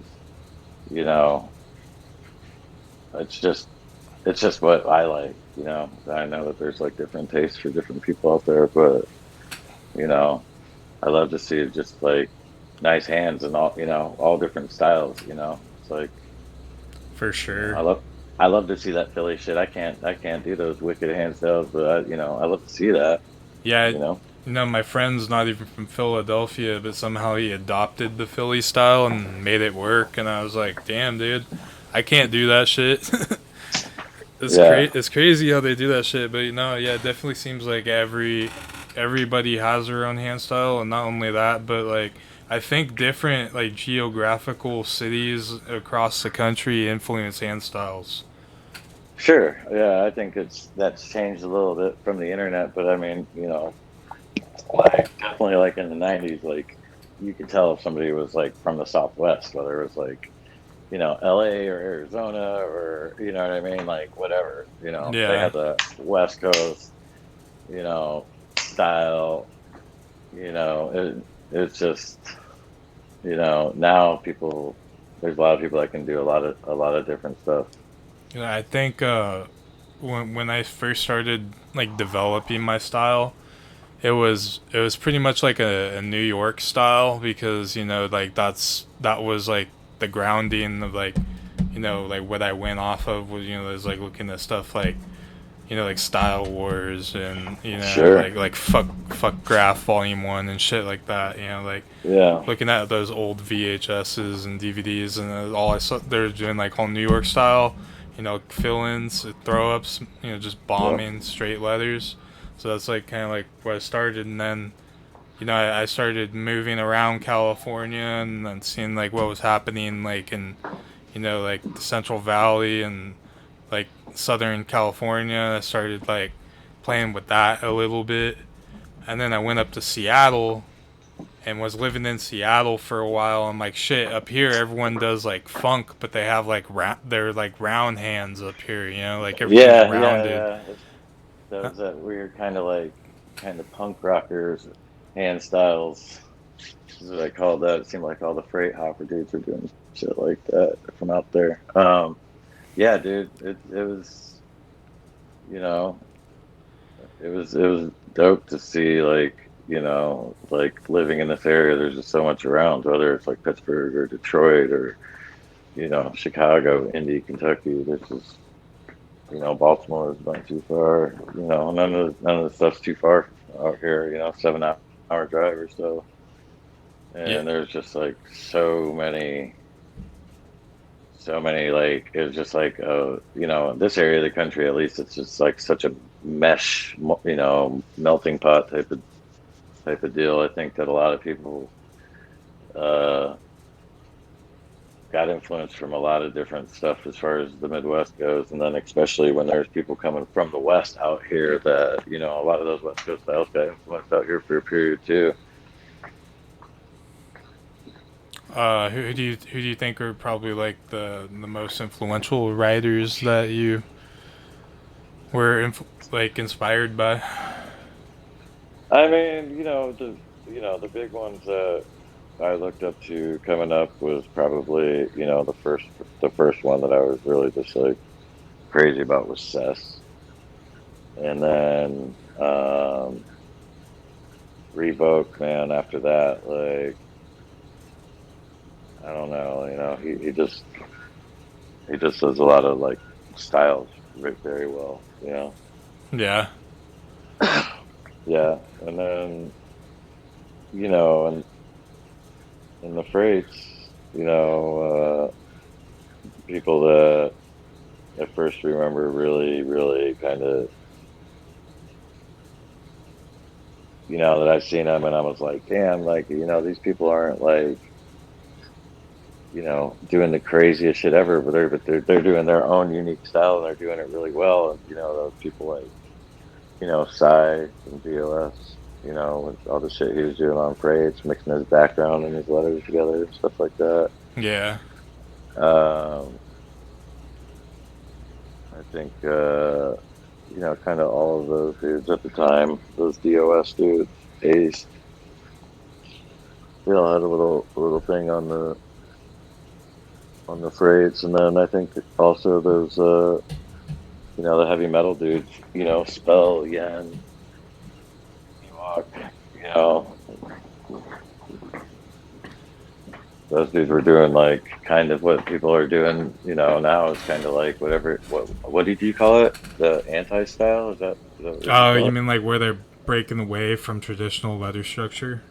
you know, it's just, it's just what I like. I know that there's like different tastes for different people out there, but, you know, I love to see just like nice hands and all different styles. It's like, for you know, sure. I love I love to see that Philly shit. I can't do those wicked hand styles, but I love to see that, Yeah, you know. my friend's not even from Philadelphia, but somehow he adopted the Philly style and made it work. And I was like, damn, dude, I can't do that shit. Yeah, It's crazy how they do that shit. But yeah, it definitely seems like everybody has their own hand style, and not only that, but like I think different like geographical cities across the country influence hand styles. sure. Yeah, I think that's changed a little bit from the internet, but I mean, like definitely like in the '90s, like you could tell if somebody was like from the Southwest, whether it was like LA or Arizona or you know what I mean, like whatever. They Yeah, had the West Coast, style. It's just now there's a lot of people that can do a lot of different stuff. I think when I first started like developing my style, it was pretty much like a New York style because like that was like the grounding of like like what I went off of was was like looking at stuff like like Style Wars and Sure. like fuck Graph Volume 1 and shit like that. Like Yeah. looking at those old VHSs and DVDs and all I saw they're doing like all New York style. Fill-ins, throw ups, just Yep. bombing straight letters. So that's like kind of like where I started, and then I started moving around California and then seeing like what was happening like in like the Central Valley and like Southern California. I started like playing with that a little bit, and then I went up to Seattle and was living in Seattle for a while. I'm like, shit, up here everyone does like funk, but they have like they're like round hands up here. Like everything's Yeah, yeah, rounded. yeah. That was that weird kind of punk rockers hand styles. Is what I called that. It seemed like all the freight hopper dudes were doing shit like that from out there. Yeah, dude. It was you know it was dope to see like living in this area. There's just so much around, whether it's like Pittsburgh or Detroit or Chicago, Indy, Kentucky. There's just Baltimore is not too far. None of the stuff's too far out here. 7 hour drive or so, Yeah, and there's just like so many like it's just like this area of the country at least it's just like such a mesh melting pot type of deal. I think that a lot of people uh got influence from a lot of different stuff as far as the Midwest goes, and then especially when there's people coming from the West out here that a lot of those West Coast styles got influenced out here for a period too. who do you think are probably like the most influential writers that you were like inspired by? I mean, the big ones that I looked up to coming up was probably, the first one that I was really just like crazy about was Cess. And then Revoke, man, after that, like I don't know, he just does a lot of like styles very well, Yeah. Yeah. And then, and the freights, people that at first remember really, really kind of, that I've seen them and I was like, damn, like, these people aren't like, doing the craziest shit ever, but they're doing their own unique style and they're doing it really well. And, those people like, Psy from DOS, with all the shit he was doing on freights, mixing his background and his letters together, stuff like that. Yeah. Um, I think, kind of all of those dudes at the time, those DOS dudes, Ace, they all had a little thing on the freights, and then I think also those, the heavy metal dudes, Spell, Yen, Ewok, you know, those dudes were doing like kind of what people are doing, now is kind of like whatever. What did you call it? The anti style? Is that what you Oh, call you it? mean like where they're breaking away from traditional letter structure?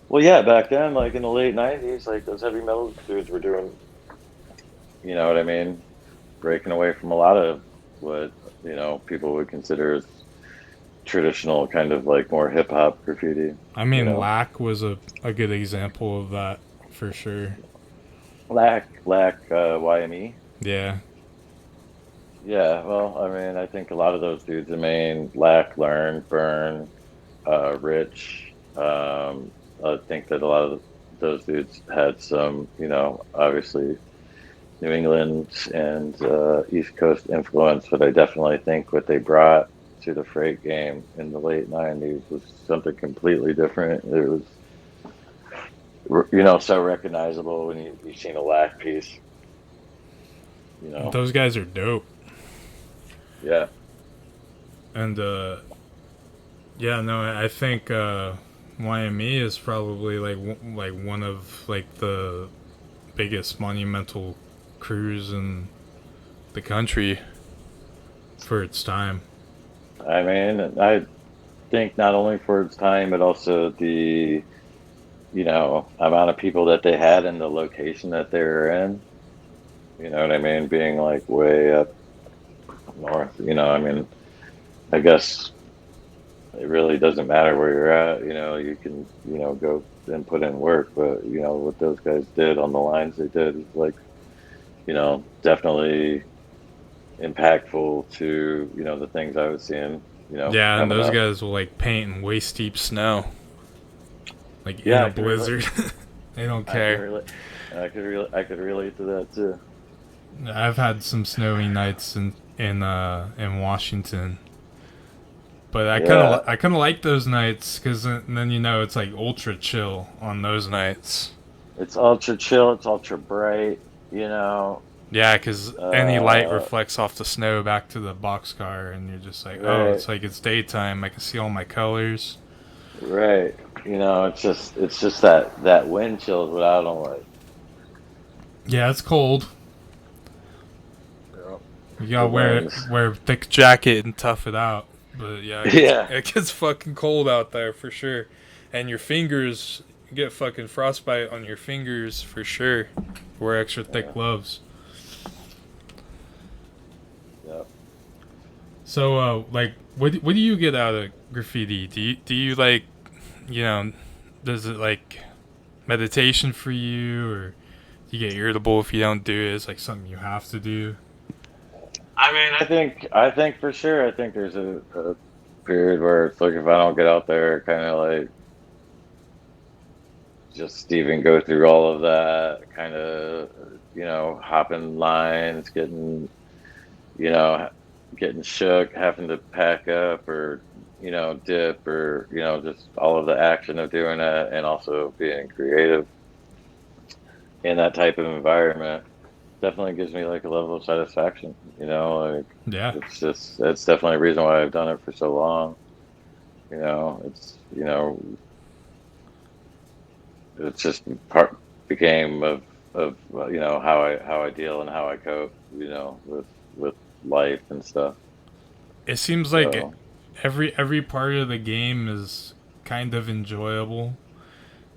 Well, yeah, back then, like in the late '90s, like those heavy metal dudes were doing, you know what I mean, breaking away from a lot of what people would consider as traditional, kind of like more hip hop graffiti. I You mean, know, Lack was a good example of that for sure. YME. Yeah. Yeah, well, I mean, I think a lot of those dudes, I mean, Lack, Learn, Burn, Rich. I think that a lot of those dudes had some, obviously New England and East Coast influence, but I definitely think what they brought to the freight game in the late '90s was something completely different. It was, so recognizable when you seen a Lack piece. You know, Those guys are dope. yeah, And yeah, no, I think YME is probably like like one of like the biggest monumental crews in the country for its time. I mean, I think not only for its time, but also the amount of people that they had and the location that they were in. You know what I mean? Being like way up north. I mean, I guess it really doesn't matter where you're at. You can go and put in work, but what those guys did on the lines they did is like definitely impactful to the things I was seeing Yeah, and coming those up. guys will like paint in waist deep snow, like in Yeah, a blizzard. They don't I can care. relate. I could relate to that too. I've had some snowy nights in Washington, but Yeah, I kind of like those nights because then it's like ultra chill on those nights. it's ultra chill. It's ultra bright. You know, Yeah, because any light uh, reflects off the snow back to the boxcar, and you're just like, oh, right, it's like it's daytime. I can see all my colors. right. It's just that wind chill is what I don't like. Yeah, it's cold. You You the gotta winds. wear a thick jacket and tough it out. But yeah, Yeah, it gets fucking cold out there for sure, and your fingers you get fucking frostbite on your fingers for sure. Wear extra thick yeah, gloves. yeah. So, like, what do you get out of graffiti? Do you like, you know, does it like meditation for you, or do you get irritable if you don't do it? It's like something you have to do. I mean, I think for sure. I think there's a period where it's like if I don't get out there, kind of like just even go through all of that, hopping lines, getting, you know, getting shook, having to pack up or dip or just all of the action of doing it, and also being creative in that type of environment definitely gives me like a level of satisfaction. Like Yeah. it's definitely a reason why I've done it for so long. It's it's just part became of how I deal and how I cope. With life and stuff. It seems like So every part of the game is kind of enjoyable.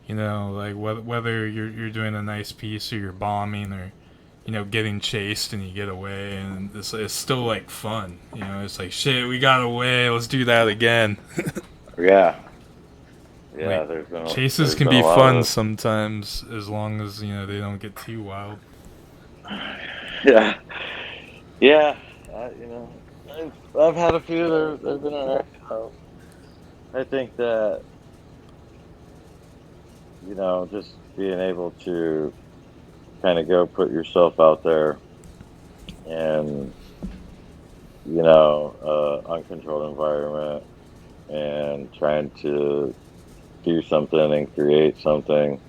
Like whether you're doing a nice piece or you're bombing or getting chased and you get away, and it's still like fun. It's like shit, we got away. Let's do that again. yeah, Like yeah. chases There's can been a be lot fun of sometimes as long as they don't get too wild. yeah, yeah. I've had a few. They've been alright. I think that just being able to kind of go put yourself out there in uncontrolled environment and trying to do something and create something,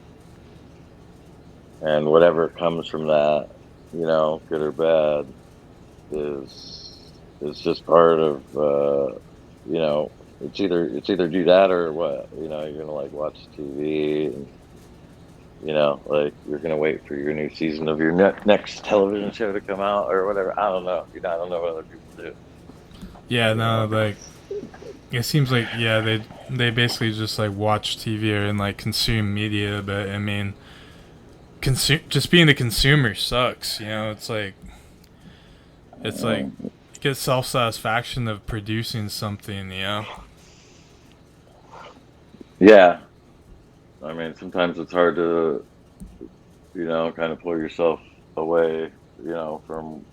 and whatever comes from that, good or bad, is just part of it's either do that or what, you're gonna like watch TV and like you're gonna wait for your new season of your next television show to come out or whatever. I don't know. I don't know what other people do. Yeah, You no, know. like it seems like yeah they basically just like watch TV and like consume media, but I mean, just being a consumer sucks. It's like Mm, you get self satisfaction of producing something. yeah. I mean, sometimes it's hard to kind of pull yourself away, from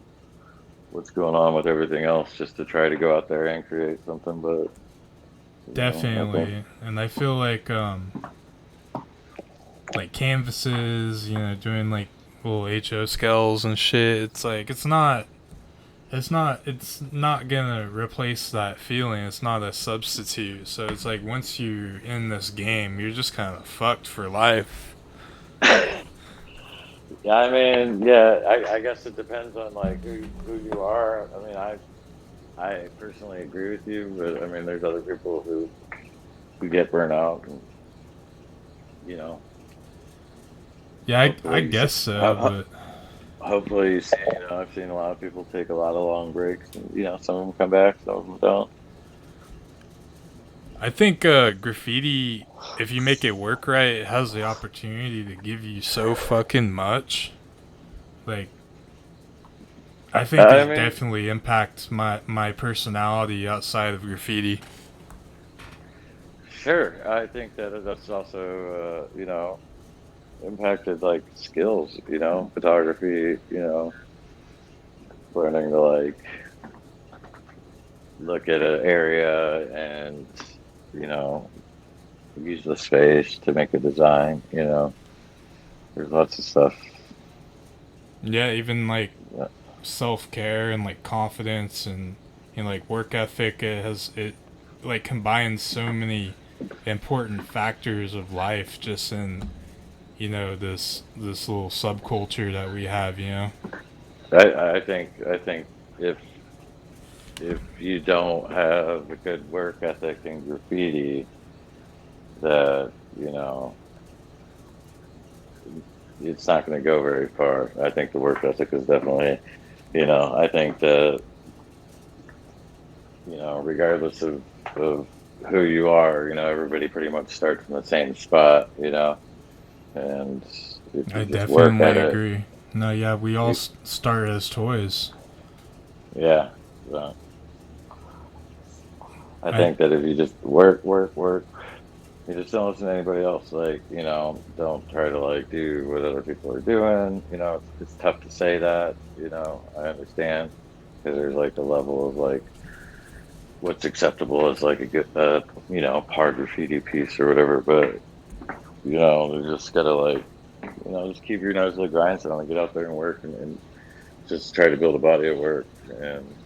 what's going on with everything else, just to try to go out there and create something. But I think Definitely, and I feel like canvases, doing like little HO scales and shit. It's not gonna replace that feeling. It's not a substitute. So it's like once you're in this game, you're just kind of fucked for life. yeah, I mean, yeah, I guess it depends on like who you are. I mean, I personally agree with you, but I mean, there's other people who get burnt out, and you know, Yeah, I hopefully, guess so, but hopefully, you see, I've seen a lot of people take a lot of long breaks, and some of them come back, some of them don't. I think graffiti, if you make it work right, it has the opportunity to give you so fucking much. Like, I think I it mean, definitely impacts my personality outside of graffiti. sure, I think that that's also, impacted like skills, photography, learning to like look at an area and, you know, use the space to make a design, there's lots of stuff. Yeah, even like Yeah, self care and like confidence and like work ethic. It like combines so many important factors of life just in this little subculture that we have. I think if you don't have a good work ethic in graffiti, that it's not going to go very far. I think the work ethic is definitely, I think that regardless of who you are, everybody pretty much starts in the same spot, and if I you just work definitely at it, agree. No, yeah, we all you, start as toys. yeah. So I I think that if you just work, you just don't listen to anybody else. Like, don't try to like do what other people are doing. It's tough to say that. I understand because there's like a level of like what's acceptable as like a good, par graffiti piece or whatever. But you just gotta like, just keep your nose to the grindstone and get out there and work and just try to build a body of work. And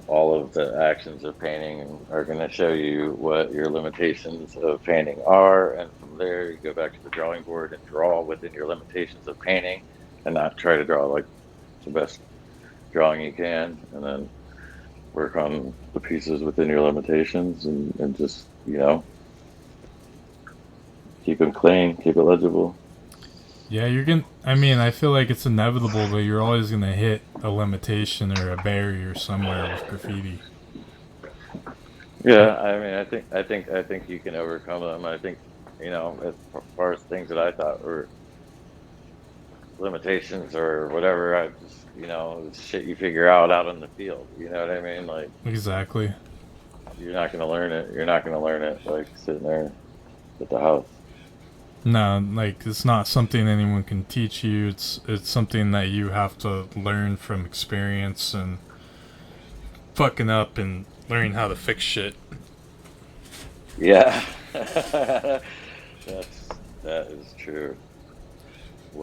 all of the actions of painting are going to show you what your limitations of painting are. And from there, you go back to the drawing board and draw within your limitations of painting and not try to draw like the best drawing you can. And then work on the pieces within your limitations and just, keep them clean, keep it legible. Yeah, you're gonna. I mean, I feel like it's inevitable, but you're always gonna hit a limitation or a barrier somewhere with graffiti. Yeah, I mean, I think you can overcome them. I think, as far as things that I thought were limitations or whatever, I just, it's shit you figure out in the field. You know what I mean? Like, Exactly. you're not gonna learn it. You're not gonna learn it like sitting there at the house. No, like it's not something anyone can teach you. It's something that you have to learn from experience and fucking up and learning how to fix shit. Yeah, that's that is true.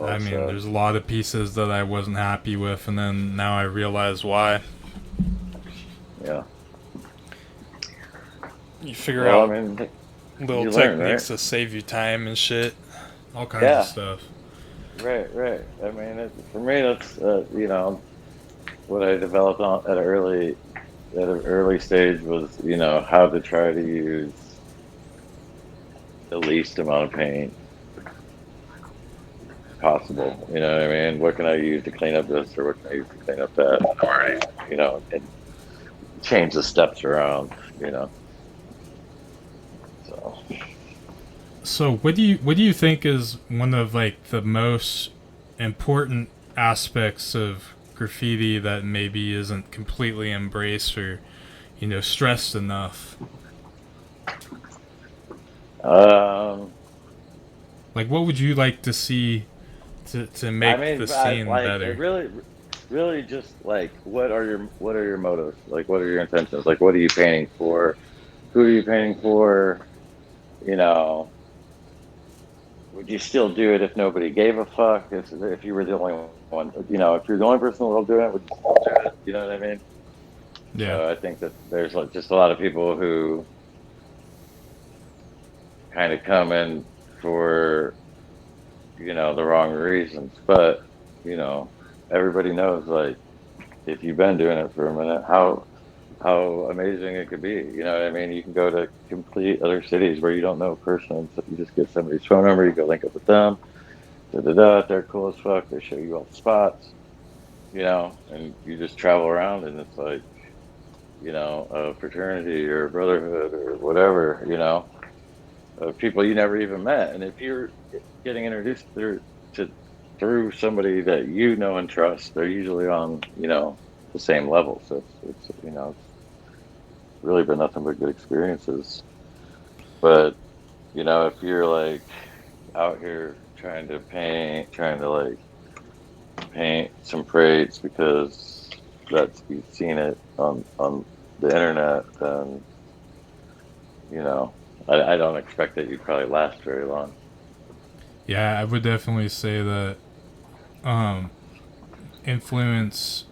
I Well mean, said. there's a lot of pieces that I wasn't happy with, and then now I realize why. Yeah. You figure Well, I out mean, little you learn, right? techniques to save you time and shit. All kinds of Yeah. stuff. Right. Right. I mean, for me, that's what I developed at an early stage was how to try to use the least amount of paint possible. You know what I mean? What can I use to clean up this, or what can I use to clean up that? Or and change the steps around. You know, so. So, what do you think is one of like the most important aspects of graffiti that maybe isn't completely embraced or stressed enough? Um, Like, what would you like to see to I make the mean, scene it better? really just like what are your motives? Like, what are your intentions? Like, what are you painting for? Who are you painting for? You know, would you still do it if nobody gave a fuck? If you were the only one, if you're the only person in the world doing it, would you still do it? You know what I mean? Yeah, So I think that there's like just a lot of people who kind of come in for the wrong reasons, but you know everybody knows like if you've been doing it for a minute, how amazing it could be. You know what I mean? You can go to complete other cities where you don't know a person, so you just get somebody's phone number, you go link up with them, da da da. They're cool as fuck. They show you all the spots, and you just travel around, and it's like a fraternity or a brotherhood or whatever, of people you never even met. And if you're getting introduced to through somebody that you know and trust, they're usually on the same level. So it's really been nothing but good experiences. But if you're like out here trying to like paint some crates because that's you've seen it on the internet, then I don't expect that you'd probably last very long. yeah, I would definitely say that um, influence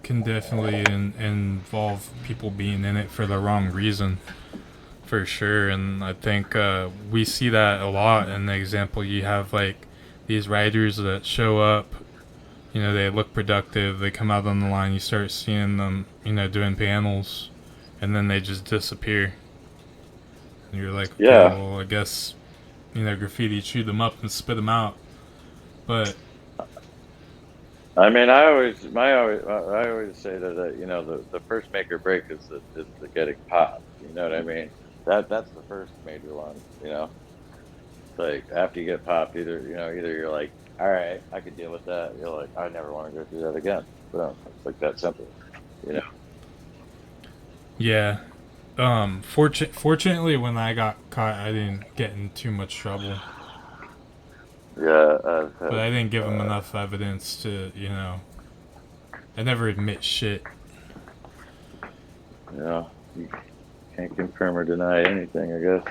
can definitely involve people being in it for the wrong reason, for sure. And I think we see that a lot in the example you have, like these writers that show up. They look productive. They come out on the line. You start seeing them, doing panels, and then they just disappear. And you're like, okay, Yeah, well, I guess graffiti chewed them up and spit them out. But I mean, I always say that the first make or break is the getting popped. You know what I mean? That's the first major one. It's like after you get popped, either you're like, all right, I could deal with that. You're like, I never want to go through that again. Boom. It's like that simple. You know? yeah, fortunately, when I got caught, I didn't get in too much trouble. Yeah, I've But had. I didn't give them Uh, enough evidence to, I never admit shit. you can't confirm or deny anything, I guess.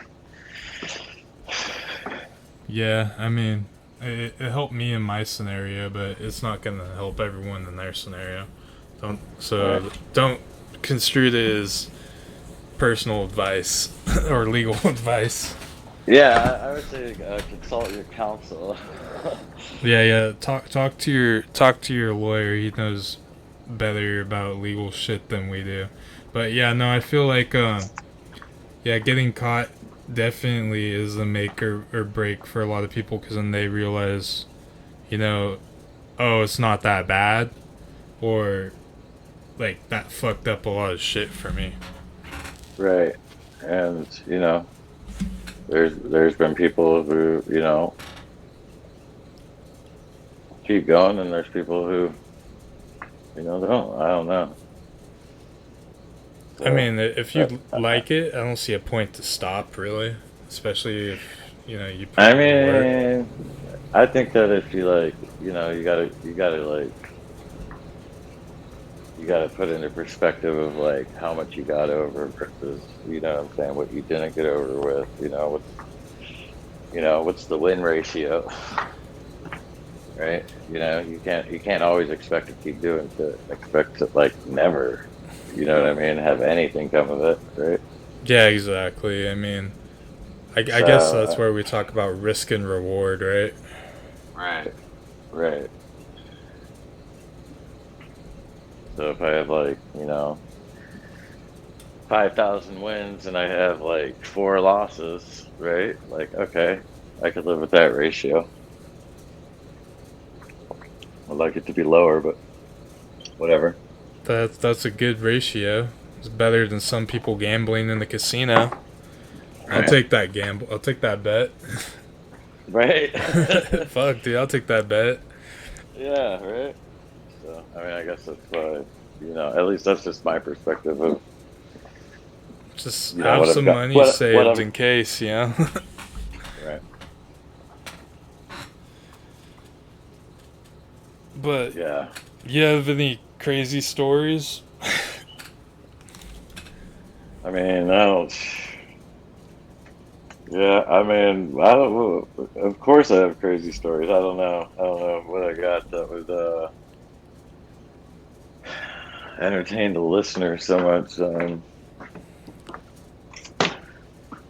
Yeah, I mean, it helped me in my scenario, but it's not gonna help everyone in their scenario. Don't All right. so don't construed as personal advice or legal advice. Yeah, I would say consult your counsel. Yeah, yeah. Talk to your lawyer. He knows better about legal shit than we do. But yeah, no, I feel like yeah, getting caught definitely is a make or break for a lot of people because then they realize, you know, oh, it's not that bad, or like that fucked up a lot of shit for me. Right. And there's been people who keep going, and there's people who don't. I don't know. I So mean, if uh, you like it, I don't see a point to stop really, especially if you put I in the work. mean, I think that if you like, you gotta put into perspective of like how much you got over versus, what I'm saying, what you didn't get over with. What's the win ratio, right? You can't always expect to keep doing shit. Expect to like never, what I mean, have anything come of it, right? Yeah, exactly. I mean, I So, guess that's where we talk about risk and reward, right? right, right. So if I have like, 5,000 wins and I have like four losses, right? Like, okay, I could live with that ratio. I'd like it to be lower, but whatever. That's a good ratio. It's better than some people gambling in the casino. I'll Right. take that gamble. I'll take that bet. Right. Fuck, dude, I'll take that bet. Yeah, right. So, I mean, I guess that's why, at least that's just my perspective of, Just have what I've some got, money what saved I'm, in case, you know? right. But Yeah. you have any crazy stories? I mean, I don't, yeah, I mean, I don't, of course I have crazy stories. I don't know what I got that would, entertain the listener so much.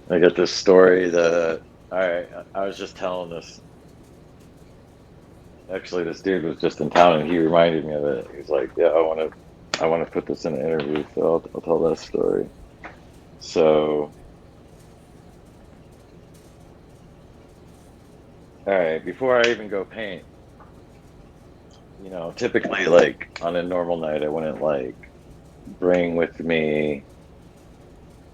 I got this story that I was just telling this. Actually, this dude was just in town, and he reminded me of it. He's like, "Yeah, I want to put this in an interview, so I'll tell that story." So, all right, before I even go paint, typically like on a normal night, I wouldn't like bring with me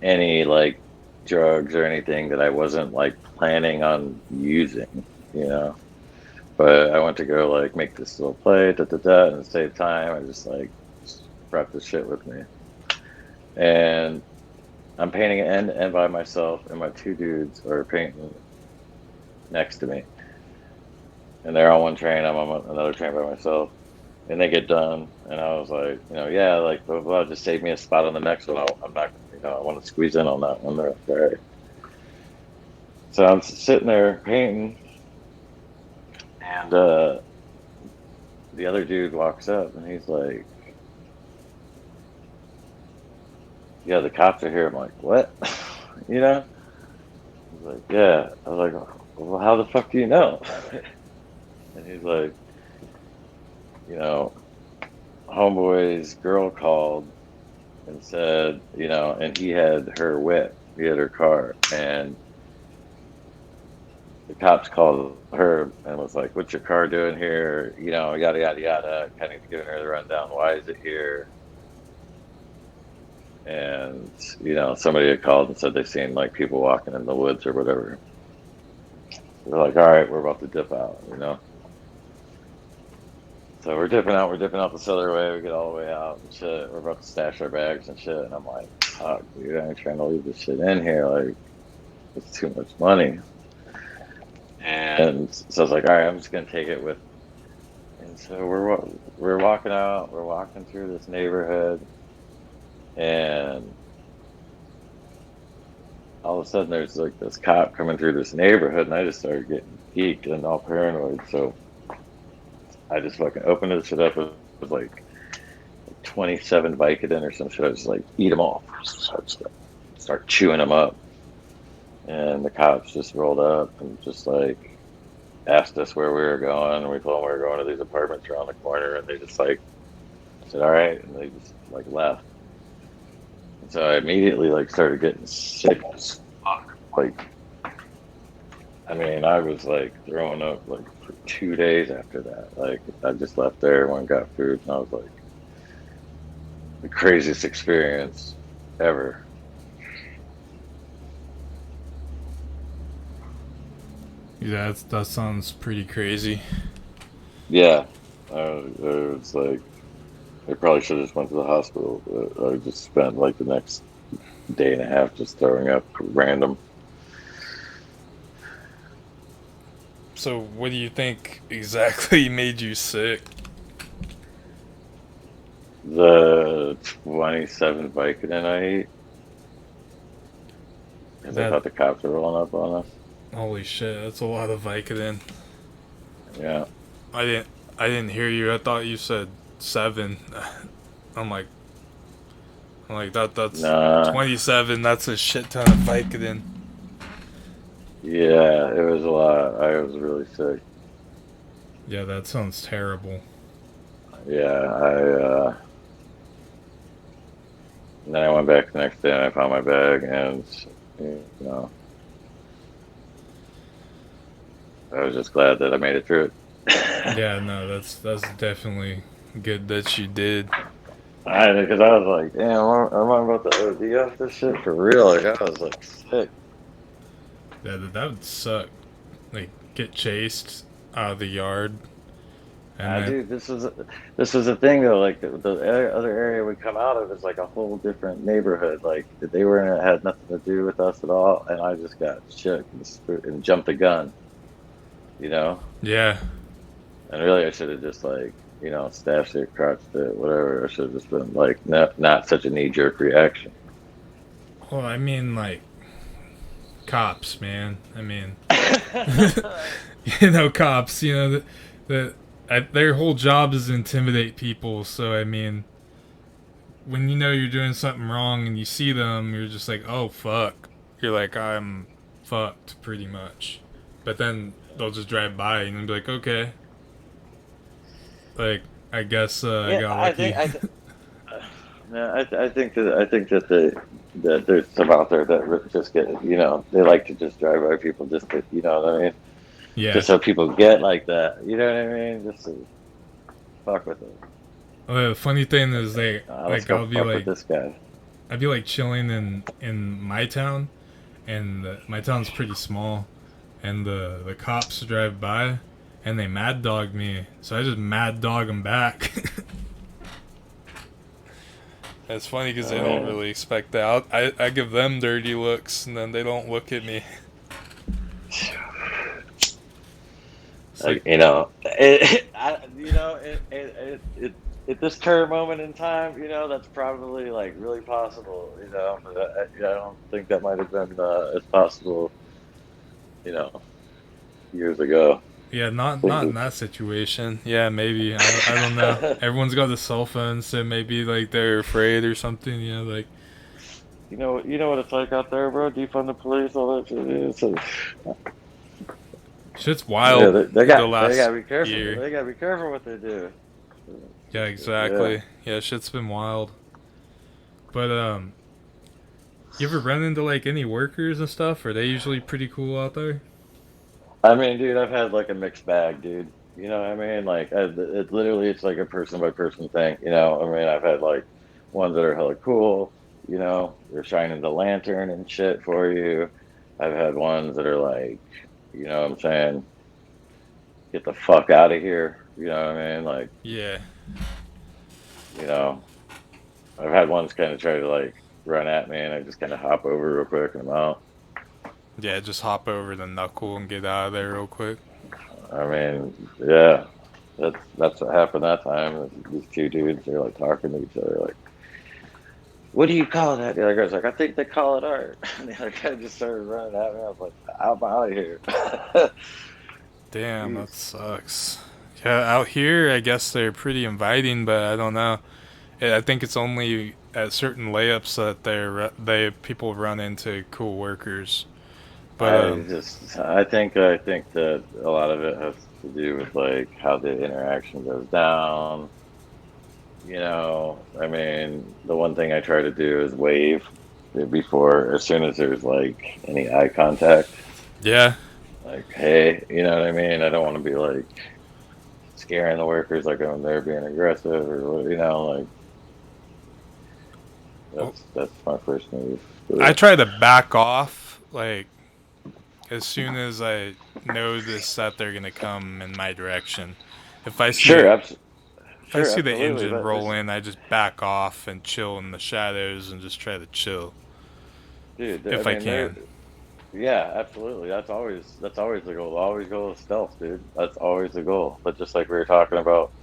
any like drugs or anything that I wasn't like planning on using, you know. But I went to go like make this little play, da da da, and save time. I just brought this shit with me, and I'm painting it end to end by myself, and my two dudes are painting next to me, and they're on one train. I'm on another train by myself, and they get done, and I was like, yeah, like blah blah, blah, just save me a spot on the next one. I'm not, I want to squeeze in on that one. They're like, all right. So I'm sitting there painting, and the other dude walks up, and he's like, "Yeah, the cops are here." I'm like, "What?" you know? He's like, "Yeah." I was like, "Well, how the fuck do you know?" and he's like, "You know, homeboy's girl called and said, and he had her whip, he had her car, and the cops called her and was like, 'What's your car doing here?' Yada yada yada, kind of giving her the rundown. Why is it here?" And somebody had called and said they seen like people walking in the woods or whatever. They're like, "All right, we're about to dip out. So we're dipping out. We're dipping out this other way. We get all the way out and shit. We're about to stash our bags and shit. And I'm like, "Fuck, dude, I ain't trying to leave this shit in here. Like, it's too much money." And so I was like, "All right, I'm just gonna take it with." And so we're walking out. We're walking through this neighborhood, and all of a sudden there's like this cop coming through this neighborhood, and I just started getting geeked and all paranoid. So I just fucking opened this shit up. It was like 27 Vicodin or some shit. I was like, eat them all. Start chewing them up. And the cops just rolled up and just like asked us where we were going. And we told them we were going to these apartments around the corner. And they just like said, all right. And they just like left. And so I immediately like started getting sick as fuck. Like, I mean, I was like throwing up like for 2 days after that. Like, I just left there, went and got food. And I was like, the craziest experience ever. Yeah, that sounds pretty crazy. Yeah. I was like, I probably should have just went to the hospital. But I just spent like the next day and a half just throwing up random. So, what do you think exactly made you sick? The 27 Vicodin I ate because I That thought the cops were rolling up on us. holy shit, that's a lot of Vicodin. Yeah. I didn't I didn't hear you. I thought you said 7. I'm like that's Nah. 27. That's a shit ton of Vicodin. Yeah, it was a lot. I was really sick. Yeah, that sounds terrible. Yeah, and then I went back the next day and I found my bag and you know I was just glad that I made it through it. Yeah, no, that's definitely good that you did. Because I was like, damn, am I about to OD off this shit for real? Like I was like sick. Yeah, that would suck. Like get chased out of the yard and then Dude, this was a thing though. Like the other area we come out of is like a whole different neighborhood. Like they were in it, had nothing to do with us at all, and I just got shook and jumped the gun. You know, yeah. and really I should have just like stashed it, crotched it, whatever. I should have just been like not such a knee jerk reaction. Well, I mean like cops, man. I mean, cops. Their whole job is to intimidate people. So I mean, when you know you're doing something wrong and you see them, you're just like, oh fuck. You're like, I'm fucked, pretty much. But then they'll just drive by and be like, okay. Like, I guess I Yeah, got lucky. yeah, I think that that there's some out there that just get they like to just drive by people just to what I mean, Yeah. just so people get like that, you know what I mean, just to fuck with it. The funny thing is, Let's go fuck with this guy. I'd be like chilling in my town, and my town's pretty small, and the cops drive by, and they mad dog me, so I just mad dog them back. It's funny because they don't really expect that. I give them dirty looks, and then they don't look at me. It's like, Like at this current moment in time, that's probably like really possible, but I don't think that might have been as possible, you know, years ago. yeah, not in that situation. Yeah, maybe. I don't know. Everyone's got a cell phone, so maybe like they're afraid or something. Like You know what it's like out there, bro. Defund the police, all that shit. shit's Yeah, wild. The they last gotta be careful. year. They gotta be careful what they do. Yeah, Yeah. exactly. Yeah, shit's been wild. But you ever run into like any workers and stuff? Are they usually pretty cool out there? I mean, dude, I've had like a mixed bag, dude. You know what I mean? Like, it literally, it's like a person by person thing. I mean, I've had like ones that are hella cool. They're shining the lantern and shit for you. I've had ones that are like, what I'm saying, get the fuck out of here. You know what I mean? Like, Yeah. you know, I've had ones kind of try to like run at me, and I just kind of hop over real quick and I'm out. Yeah, just hop over the knuckle and get out of there real quick. I mean, yeah, that's what happened that time. These two dudes, they're like talking to each other, like, "What do you call that?" The other guy's like, "I think they call it art." And the other guy just started running at me. I was like, "I'm out of here." Damn, that Jeez. sucks. Yeah, out here, I guess they're pretty inviting, but I don't know. I think it's only at certain layups that they people run into cool workers. But I think that a lot of it has to do with like how the interaction goes down. I mean, the one thing I try to do is wave before, as soon as there's like any eye contact. yeah, Like, hey, you know what I mean? I don't want to be like scaring the workers like I'm there being aggressive or like well, that's my first move. I But try to back off like as soon as I notice that they're gonna come in my direction. If I see sure, it, if I sure, see the absolutely. engine But roll this, in, I just back off and chill in the shadows and just try to chill dude, I if I mean, can. yeah, absolutely. That's always the goal. Always go with stealth, dude. That's always the goal. But just like we were talking about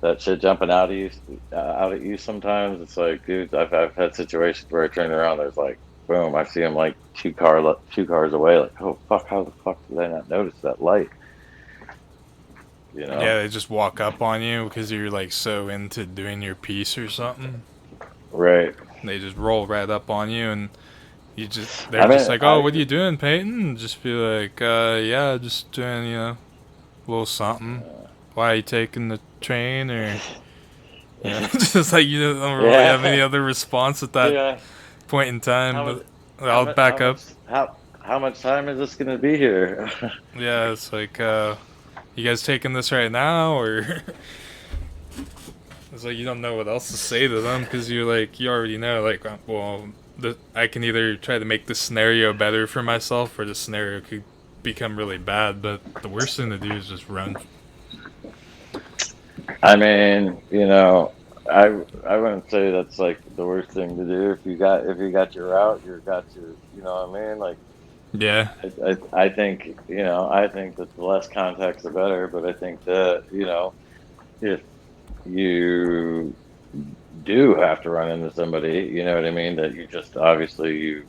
that shit jumping out at you sometimes, it's like, dude, I've had situations where I turn around, there's like, boom, I see him like two cars away. Like, oh fuck, how the fuck did I not notice that light? You know? Yeah, they just walk up on you because you're like so into doing your piece or something. Right. They just roll right up on you and they're I just mean, like, "Oh, what are you doing, Peyton?" And just be like, yeah, just doing, a little something. Why are you taking the train or just like you don't really have any yeah, other response at that yeah. point in time, How but much? I'll back up. How much time is this gonna be here? Yeah, it's like, you guys taking this right now or it's like you don't know what else to say to them because you're like you already know like well I can either try to make the scenario better for myself or the scenario could become really bad. But the worst thing to do is just run. I mean, I wouldn't say that's like the worst thing to do. If you got your route, you got your, you know what I mean? Like, Yeah, I think, I think that the less context the better. But I think that, if you do have to run into somebody, you know what I mean, that you just obviously you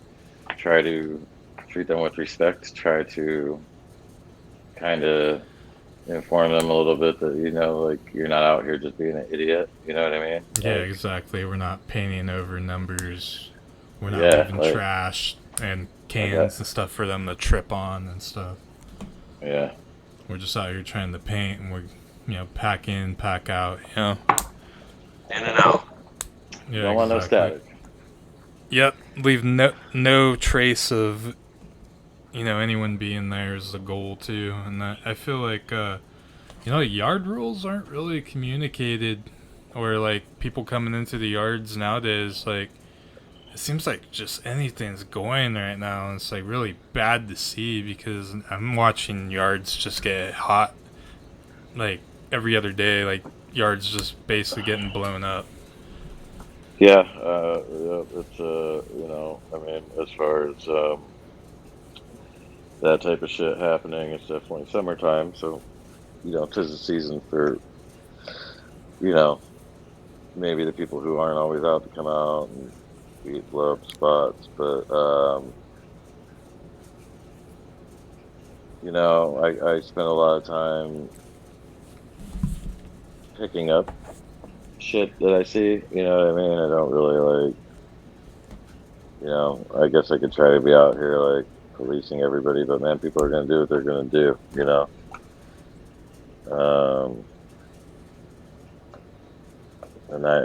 try to treat them with respect, try to kind of inform them a little bit that, like, you're not out here just being an idiot. You know what I mean? yeah, Like, exactly. We're not painting over numbers. We're not yeah, leaving trash and like cans and stuff for them to trip on and stuff. yeah. We're just out here trying to paint and we're, pack in, pack out, In and out. Yeah, Don't want no exactly. static. Yep, leave no trace of anyone being there is the goal too, and I feel like yard rules aren't really communicated, or like people coming into the yards nowadays. Like it seems like just anything's going right now, and it's like really bad to see because I'm watching yards just get hot like every other day. Like yards just basically getting blown up. Yeah, yeah, it's I mean, as far as that type of shit happening, it's definitely summertime, so 'tis the season for you know maybe the people who aren't always out to come out and blow up spots. But I spend a lot of time picking up shit that I see. You know what I mean? I don't really like. I guess I could try to be out here like policing everybody, but man, people are gonna do what they're gonna do. Um, and I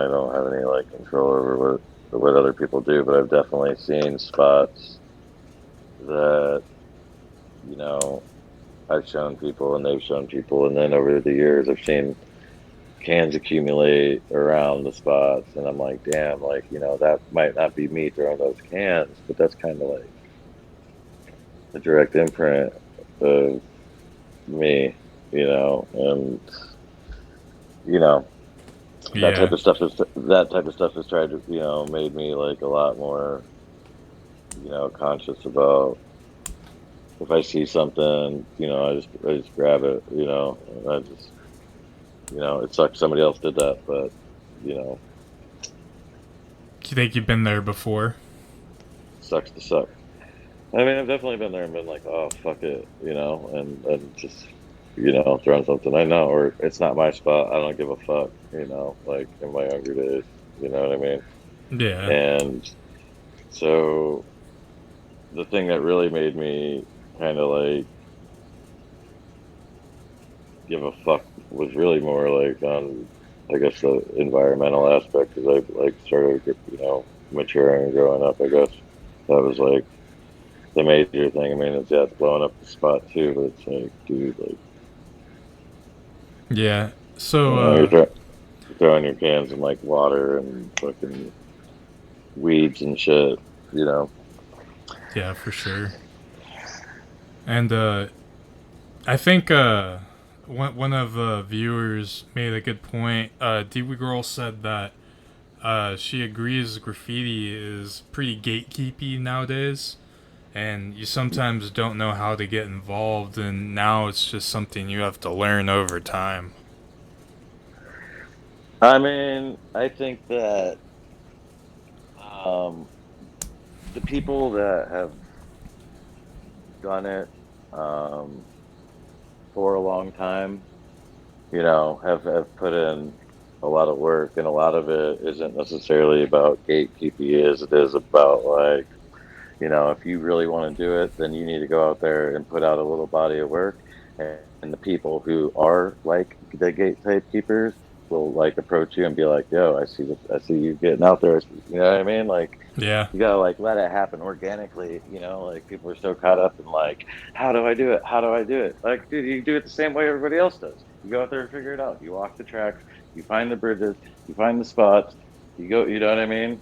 don't have any like control over what other people do, but I've definitely seen spots that you know I've shown people and they've shown people, and then over the years I've seen cans accumulate around the spots, and I'm like, damn, like that might not be me throwing those cans, but that's kind of like a direct imprint of me, and you know Yeah, that type of stuff has tried to made me like a lot more conscious about if I see something, I just grab it, and I just it sucks somebody else did that, but you know do you think you've been there before? sucks to suck. I mean, I've definitely been there and been like, oh fuck it, and just throwing something I know, or it's not my spot. I don't give a fuck, like in my younger days, you know what I mean? Yeah. And so the thing that really made me kind of like give a fuck was really more like on, I guess, the environmental aspect because I like started, maturing and growing up. I guess that was like the major thing. I mean, it's blowing up the spot too, but it's like, dude, like, Yeah. So, you're throwing your cans in like water and fucking weeds and shit, you know. yeah, for sure. And I think one of the viewers made a good point. Dewey Girl said that she agrees graffiti is pretty gatekeepy nowadays, and you sometimes don't know how to get involved, and now it's just something you have to learn over time. I mean, I think that um, the people that have done it um, for a long time, have put in a lot of work, and a lot of it isn't necessarily about gatekeeping. It is about like, if you really want to do it, then you need to go out there and put out a little body of work. And the people who are like the gate type keepers will like approach you and be like, "Yo, I see you getting out there." You know what I mean? Like, Yeah, you gotta like let it happen organically. Like people are so caught up in like, how do I do it? How do I do it? Like, dude, you do it the same way everybody else does. You go out there and figure it out. You walk the tracks, you find the bridges, you find the spots, you go. You know what I mean?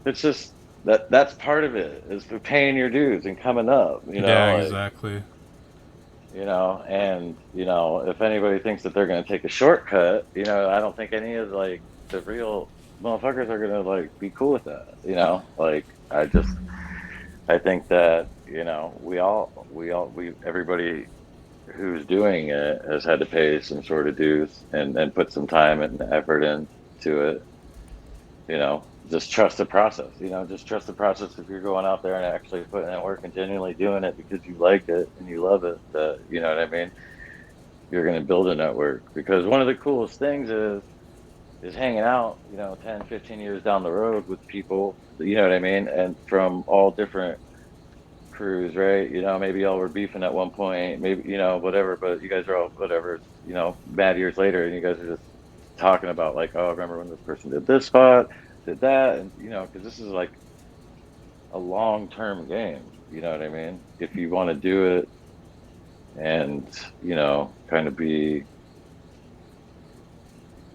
It's just that's part of it is for paying your dues and coming up. yeah, Like, exactly. and if anybody thinks that they're gonna take a shortcut, I don't think any of like the real motherfuckers are gonna like be cool with that. Like I think that we everybody who's doing it has had to pay some sort of dues and put some time and effort into it. Just trust the process. Just trust the process. If you're going out there and actually putting in work and genuinely doing it because you like it and you love it, that you know what I mean. You're going to build a network because one of the coolest things is hanging out. 10, 15 years down the road with people. You know what I mean, and from all different crews, right? Maybe y'all were beefing at one point, maybe whatever, but you guys are all whatever. It's mad years later, and you guys are just talking about like, oh, I remember when this person did this spot, did that, and because this is like a long term game. You know what I mean? If you want to do it and kind of be,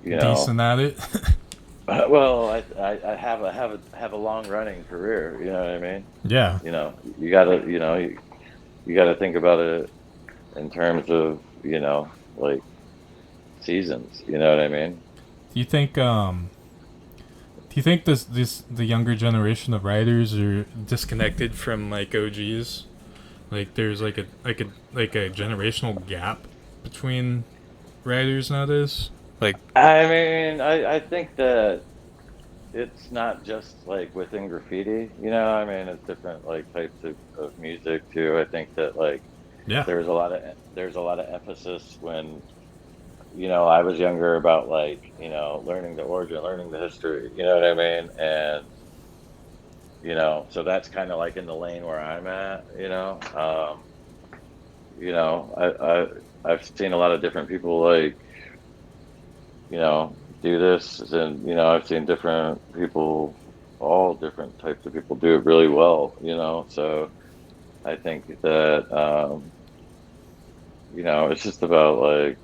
you know, Decent at it. well, I have a long running career. You know what I mean? Yeah. You gotta you gotta think about it in terms of like seasons. You know what I mean? Do you think do you think this the younger generation of writers are disconnected from like OGs? Like there's like a generational gap between writers nowadays? Like I mean, I think that it's not just like within graffiti. I mean, it's different like types of music too. I think that like yeah. there's a lot of emphasis when I was younger about like learning the origin, learning the history. You know what I mean? And so that's kind of like in the lane where I'm at. You know, I've seen a lot of different people like do this, and I've seen different people, all different types of people do it really well. So I think that it's just about like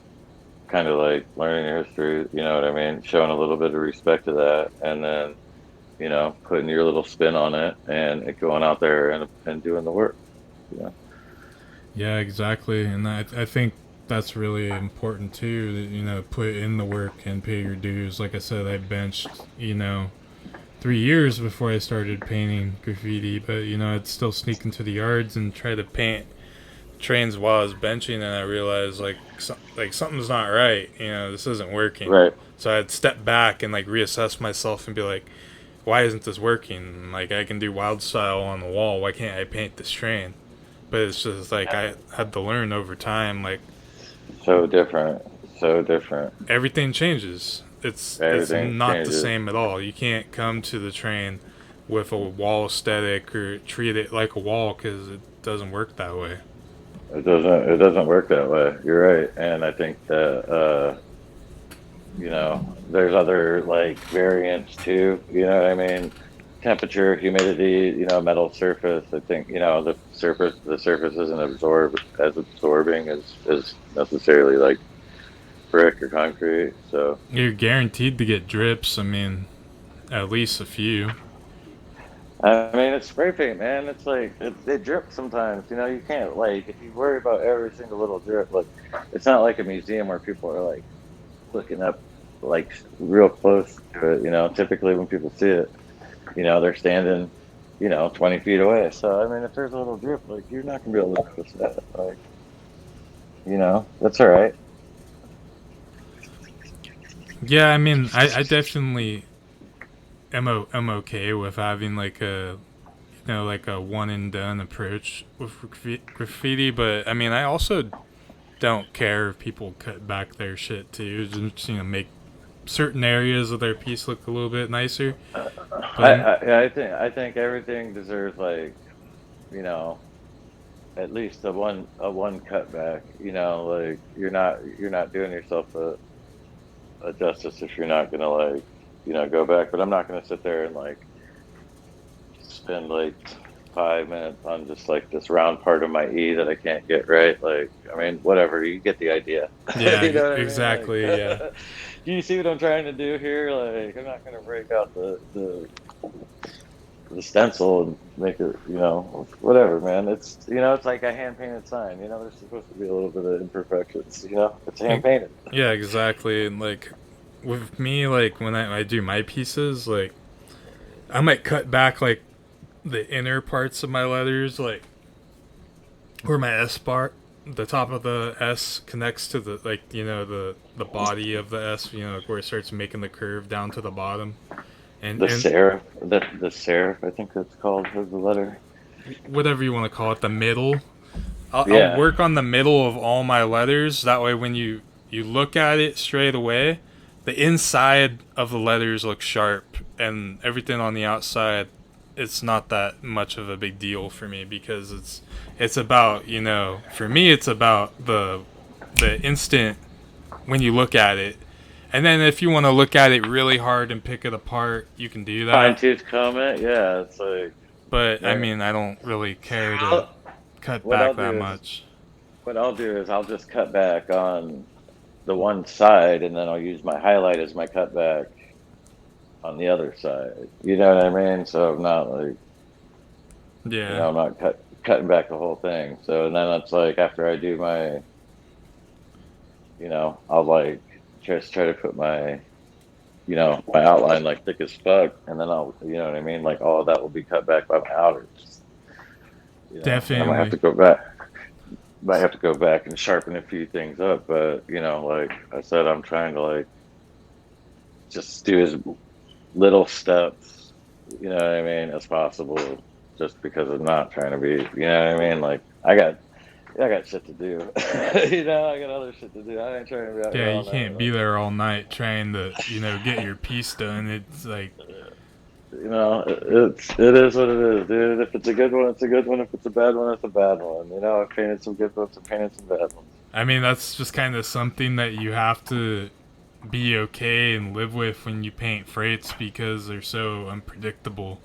kind of like learning your history. You know what I mean? Showing a little bit of respect to that, and then putting your little spin on it and it going out there and doing the work. You know? Yeah, exactly. And I think that's really important too, that, put in the work and pay your dues. Like I said, I benched, 3 years before I started painting graffiti, but, I'd still sneak into the yards and try to paint trains while I was benching, and I realized, like something's not right. This isn't working. Right. So I'd step back and, like, reassess myself and be like, why isn't this working? Like, I can do wild style on the wall. Why can't I paint this train? But it's just like Yeah. I had to learn over time. Like So different. So different. Everything changes. It's Everything not the changes. same at all. You can't come to the train with a wall aesthetic or treat it like a wall because it doesn't work that way. It doesn't work that way. You're right. And I think that there's other like variants too. You know what I mean? Temperature, humidity, metal surface. I think, the surface isn't absorbing as necessarily like brick or concrete. So You're guaranteed to get drips. I mean, at least a few. I mean, it's spray paint, man. It's like they drip sometimes. You can't like if you worry about every single little drip. Like, it's not like a museum where people are like looking up like real close to it. Typically when people see it, they're standing, 20 feet away. So I mean, if there's a little drip, like you're not gonna be able to notice that. Like, that's all right. Yeah, I mean, I definitely am okay with having like a like a one and done approach with graffiti, but I mean, I also don't care if people cut back their shit too. Just make certain areas of their piece look a little bit nicer. But I, I'm I think everything deserves like you know at least a one cutback. Like you're not doing yourself a justice if you're not gonna like go back. But I'm not gonna sit there and like spend like 5 minutes on just like this round part of my E that I can't get right. Like, I mean, whatever, you get the idea. yeah, You know what I mean? exactly. Yeah, Like, do you see what I'm trying to do here? Like, I'm not gonna break out the stencil and make it, whatever, man. It's like a hand painted sign. There's supposed to be a little bit of imperfections. It's hand painted. yeah, exactly. And like with me, like when I do my pieces, like I might cut back like the inner parts of my letters, like where my S bar, the top of the S connects to the like the body of the S, like where it starts making the curve down to the bottom, and The serif, the serif, I think that's called, of the letter. whatever you want to call it, the middle. I'll Yeah, work on the middle of all my letters. That way, when you look at it straight away, the inside of the letters look sharp, and everything on the outside, it's not that much of a big deal for me because it's about for me it's about the instant when you look at it, and then if you want to look at it really hard and pick it apart, you can do fine that. tooth comb it. Yeah, it's like, But I man. mean, I don't really care to I'll, cut what I'll back that do is much. what I'll do is I'll just cut back on the one side, and then I'll use my highlight as my cutback on the other side. You know what I mean? So I'm not like, Yeah. I'm not cutting back the whole thing. So then it's like after I do my, I'll like just try to put my outline like thick as fuck, and then I'll, you know what I mean? Like all of that will be cut back by my outers. And I might have Definitely. to go back. Might have to go back and sharpen a few things up, but like I said, I'm trying to like just do as little steps, what I mean, as possible, just because I'm not trying to be, what I mean. Like I got shit to do, I got other shit to do. I ain't trying to be out Yeah, here you all night. can't be there all night trying to, get your piece done. It's like, It is what it is, dude. If it's a good one, it's a good one. If it's a bad one, it's a bad one. I've painted some good ones, I've painted some bad ones. I mean, that's just kind of something that you have to be okay and live with when you paint freights because they're so unpredictable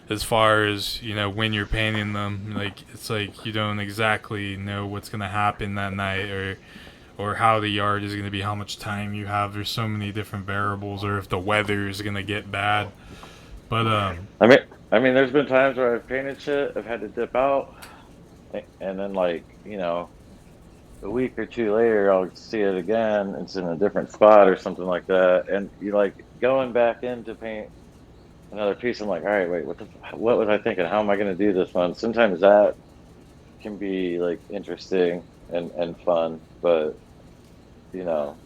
as far as, when you're painting them. Like, it's like you don't exactly know what's going to happen that night or how the yard is going to be, how much time you have. There's so many different variables, or if the weather is going to get bad. But I mean, there's been times where I've painted shit, I've had to dip out, and then like, a week or two later, I'll see it again. It's in a different spot or something like that, and you like going back in to paint another piece. I'm like, all right, wait, what was I thinking? How am I going to do this one? Sometimes that can be like interesting and fun, but you know,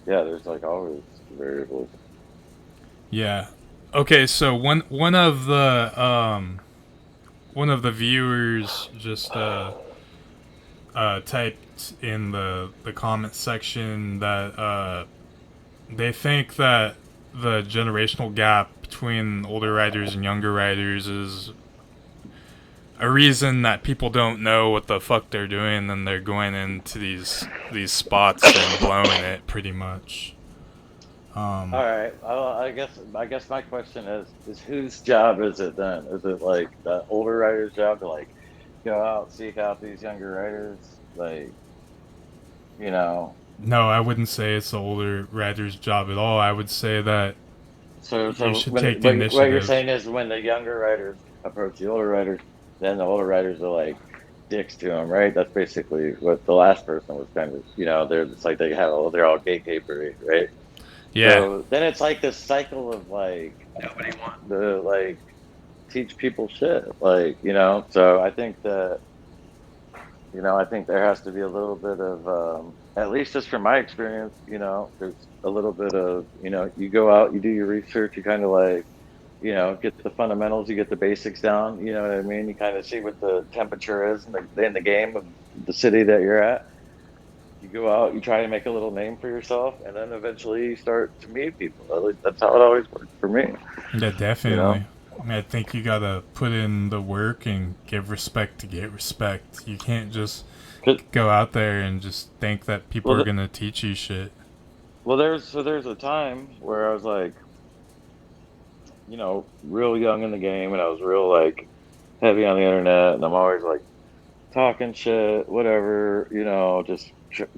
yeah, there's like always variables. yeah. Okay, so one of the viewers just typed in the comment section that they think that the generational gap between older writers and younger writers is a reason that people don't know what the fuck they're doing, and they're going into these spots and blowing it pretty much. All right. Well, I guess my question is whose job is it then? Is it like the older writer's job to like go out, seek out these younger writers? Like, you know, No, I wouldn't say it's the older writer's job at all. I would say that so you so should when take the what you're initiative. saying is when the younger writers approach the older writers, then the older writers are like dicks to them, right? That's basically what the last person was kind of, they're it's like they have they're all gatekeepery, right? Yeah, So then it's like this cycle of like nobody wanting to like teach people shit, like, So I think that, I think there has to be a little bit of, at least just from my experience, there's a little bit of, you go out, you do your research, you kind of like, get the fundamentals, you get the basics down, you know what I mean? You kind of see what the temperature is in the game of the city that you're at. You go out, you try to make a little name for yourself, and then eventually you start to meet people. At least that's how it always worked for me, yeah, you know? definitely. I think you gotta put in the work and give respect to get respect. You can't just 'Cause, go out there and just think that people well, are gonna teach you shit. there's a time where I was like, real young in the game, and I was real like heavy on the internet, and I'm always like talking shit, whatever, just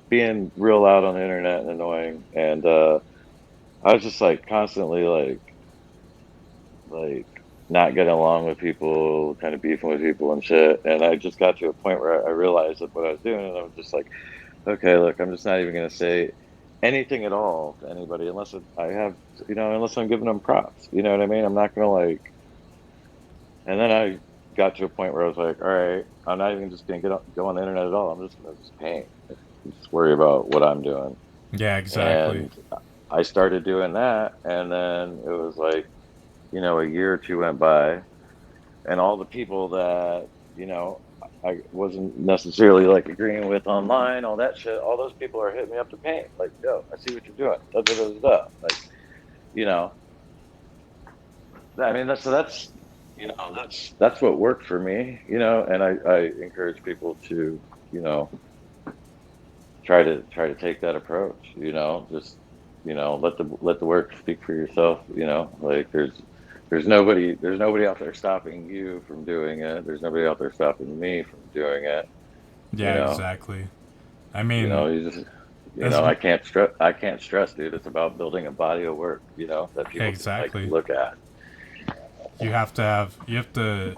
being real loud on the internet and annoying. And I was just like constantly like not getting along with people, kind of beefing with people and shit. And I just got to a point where I realized that what I was doing, and I was just like, okay, look, I'm just not even gonna say anything at all to anybody unless I have, unless I'm giving them props. You know what I mean? I'm not gonna like. And then I got to a point where I was like, all right, I'm not even just gonna go on the internet at all. I'm just gonna just paint, just worry about what I'm doing. Yeah, exactly. And I started doing that, and then it was like, a year or two went by, and all the people that I wasn't necessarily like agreeing with online, all that shit, all those people are hitting me up to paint. Like, yo, I see what you're doing. Da, da, da, da, da. Like, you know, I mean, that's what worked for me, and I encourage people to, you know, try to take that approach, just, let the work speak for yourself, like there's nobody out there stopping you from doing it. There's nobody out there stopping me from doing it, you Yeah, know. exactly. I mean, You just, as I can't stress, dude. It's about building a body of work, that people can like exactly, look at. you have to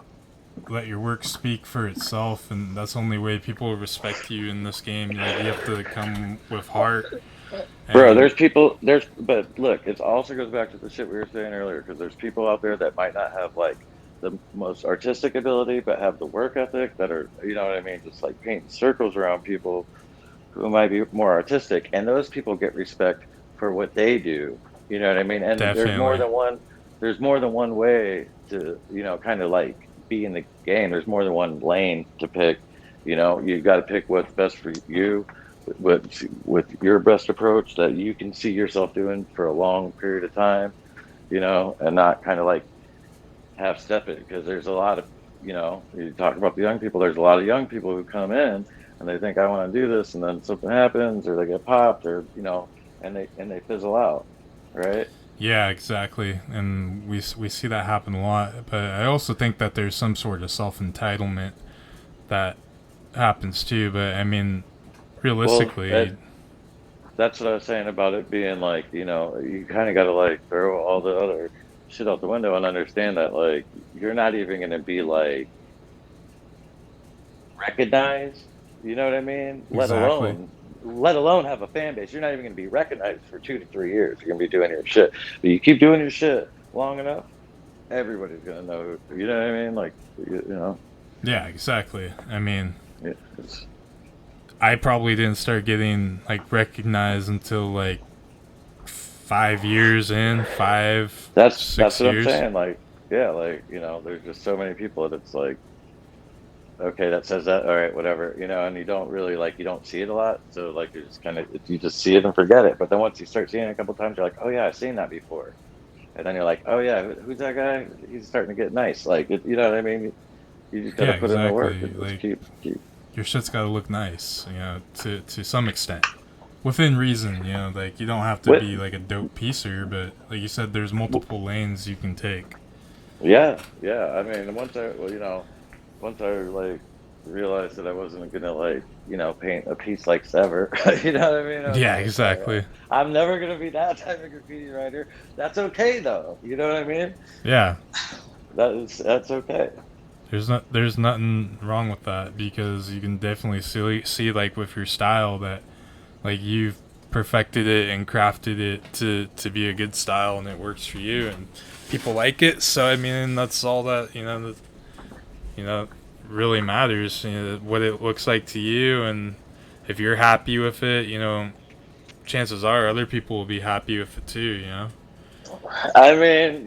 let your work speak for itself, and that's the only way people will respect you in this game. Like, you have to come with heart. Bro, And there's people, but look, it also goes back to the shit we were saying earlier, because there's people out there that might not have like the most artistic ability, but have the work ethic that are, you know what I mean, just like painting circles around people who might be more artistic, and those people get respect for what they do. You know what I mean? And definitely, there's more than one way to, kind of like be in the game. There's more than one lane to pick. You got to pick what's best for you, with your best approach that you can see yourself doing for a long period of time, and not kind of like half step it, because there's a lot of, you talk about the young people, there's a lot of young people who come in and they think I want to do this, and then something happens or they get popped, or and they fizzle out, right? yeah, exactly. And we see that happen a lot. But I also think that there's some sort of self entitlement that happens too. But I mean, Well, realistically, that's what I was saying about it being like, you kind of got to like throw all the other shit out the window and understand that like you're not even going to be like recognized, you know what I mean? exactly. Let alone have a fan base. You're not even going to be recognized for 2 to 3 years. You're going to be doing your shit, but you keep doing your shit long enough, everybody's going to know. You know what I mean? Like, Yeah, exactly. I mean, it's, I probably didn't start getting like recognized until like 5 years in, five, that's six what I'm years. saying. Like, yeah, like, there's just so many people that it's like, okay, that says that. All right, whatever, and you don't really like, you don't see it a lot. So like, you just kind of, you just see it and forget it. But then once you start seeing it a couple times, you're like, oh yeah, I've seen that before. And then you're like, oh yeah, who's that guy? He's starting to get nice. Like, you know what I mean? You just got to Yeah, put in the work exactly. and just Like keep. your shit's got to look nice, to some extent. Within reason, like you don't have to With be like a dope piecer, but like you said, there's multiple lanes you can take. Yeah, yeah. I mean, once I like realized that I wasn't gonna like, paint a piece like Sever, you know what I mean? I was Yeah, like, all right, exactly. I'm never gonna be that type of graffiti writer. That's okay though. You know what I mean? Yeah, That's okay. there's nothing wrong with that because you can definitely see like with your style that like you've perfected it and crafted it to be a good style and it works for you and people like it. So I mean, that's all that you know really matters. What it looks like to you, and if you're happy with it, chances are other people will be happy with it too. I mean,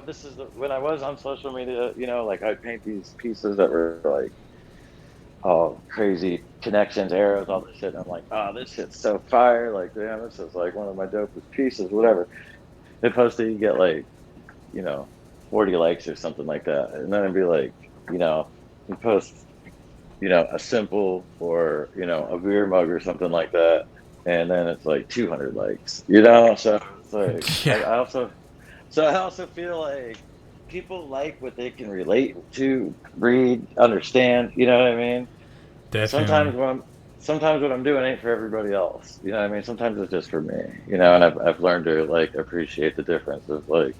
this is when I was on social media, like I'd paint these pieces that were like, oh, crazy connections, arrows, all this shit. And I'm like, oh, this shit's so fire. Like, damn, this is like one of my dopest pieces, whatever. They posted, you get like, you know, 40 likes or something like that. And then I'd be like, you post, a simple or, a beer mug or something like that. And then it's like 200 likes, So it's like, Yeah, I also feel like people like what they can relate to, read, understand, you know what I mean? definitely. sometimes when I'm sometimes what I'm doing ain't for everybody else. You know what I mean? Sometimes it's just for me. And I've learned to like appreciate the difference of like,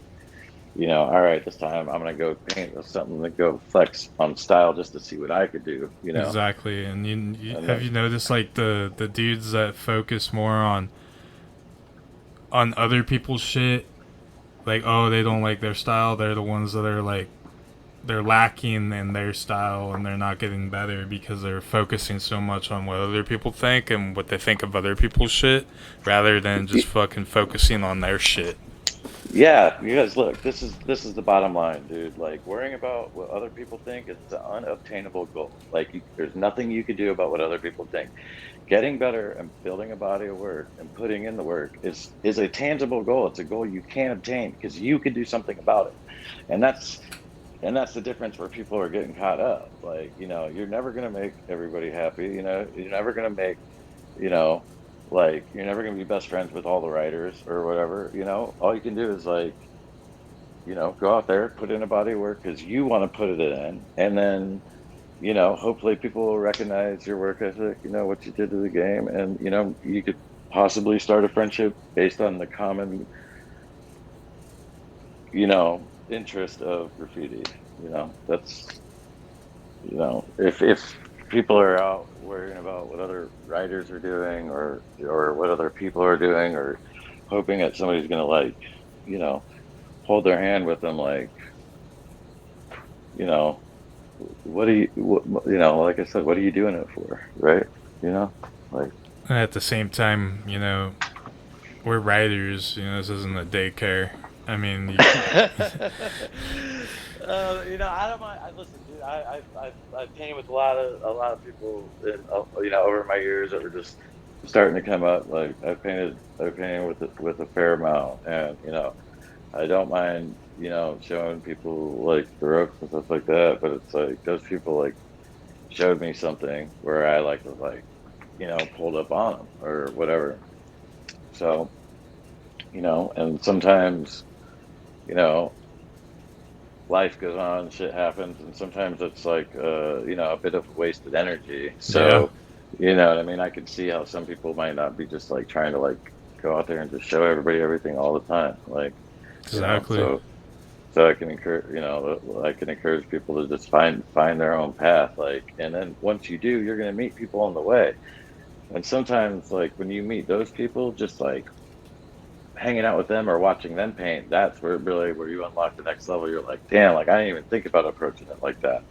all right, this time I'm gonna go paint with something to go flex on style just to see what I could do. Exactly. And And have then you noticed like the dudes that focus more on other people's shit? Like, oh, they don't like their style. They're the ones that are like they're lacking in their style and they're not getting better because they're focusing so much on what other people think and what they think of other people's shit rather than just fucking focusing on their shit. yeah, because look, this is the bottom line, dude. Like worrying about what other people think is an unobtainable goal. Like there's nothing you could do about what other people think. Getting better and building a body of work and putting in the work is a tangible goal. It's a goal you can obtain because you can do something about it. And that's the difference where people are getting caught up. Like, you're never gonna make everybody happy, you're never gonna make, you know, like you're never gonna be best friends with all the writers or whatever. All you can do is like, go out there, put in a body of work because you want to put it in, and then hopefully people will recognize your work ethic, what you did to the game, and you could possibly start a friendship based on the common, interest of graffiti. That's, if people are out worrying about what other writers are doing or what other people are doing or hoping that somebody's gonna like, you know, hold their hand with them, like, you know, like I said, what are you doing it for, right? You know, like, And at the same time, we're writers. This isn't a daycare. I mean, I don't mind. Listen, dude. I've painted with a lot of people, over my years that were just starting to come up. Like I painted with a fair amount, and I don't mind, showing people like the ropes and stuff like that. But it's like those people like showed me something where I like was like, pulled up on them or whatever. So, and sometimes, you know, life goes on, shit happens, and sometimes it's like, a bit of wasted energy. yeah, So, you know what I mean? I can see how some people might not be just like trying to like go out there and just show everybody everything all the time. Like, exactly. so I can encourage people to just find their own path. Like, and then once you do, you're gonna meet people on the way. And sometimes, like when you meet those people, just like hanging out with them or watching them paint, that's where you unlock the next level. You're like, damn, like I didn't even think about approaching it like that,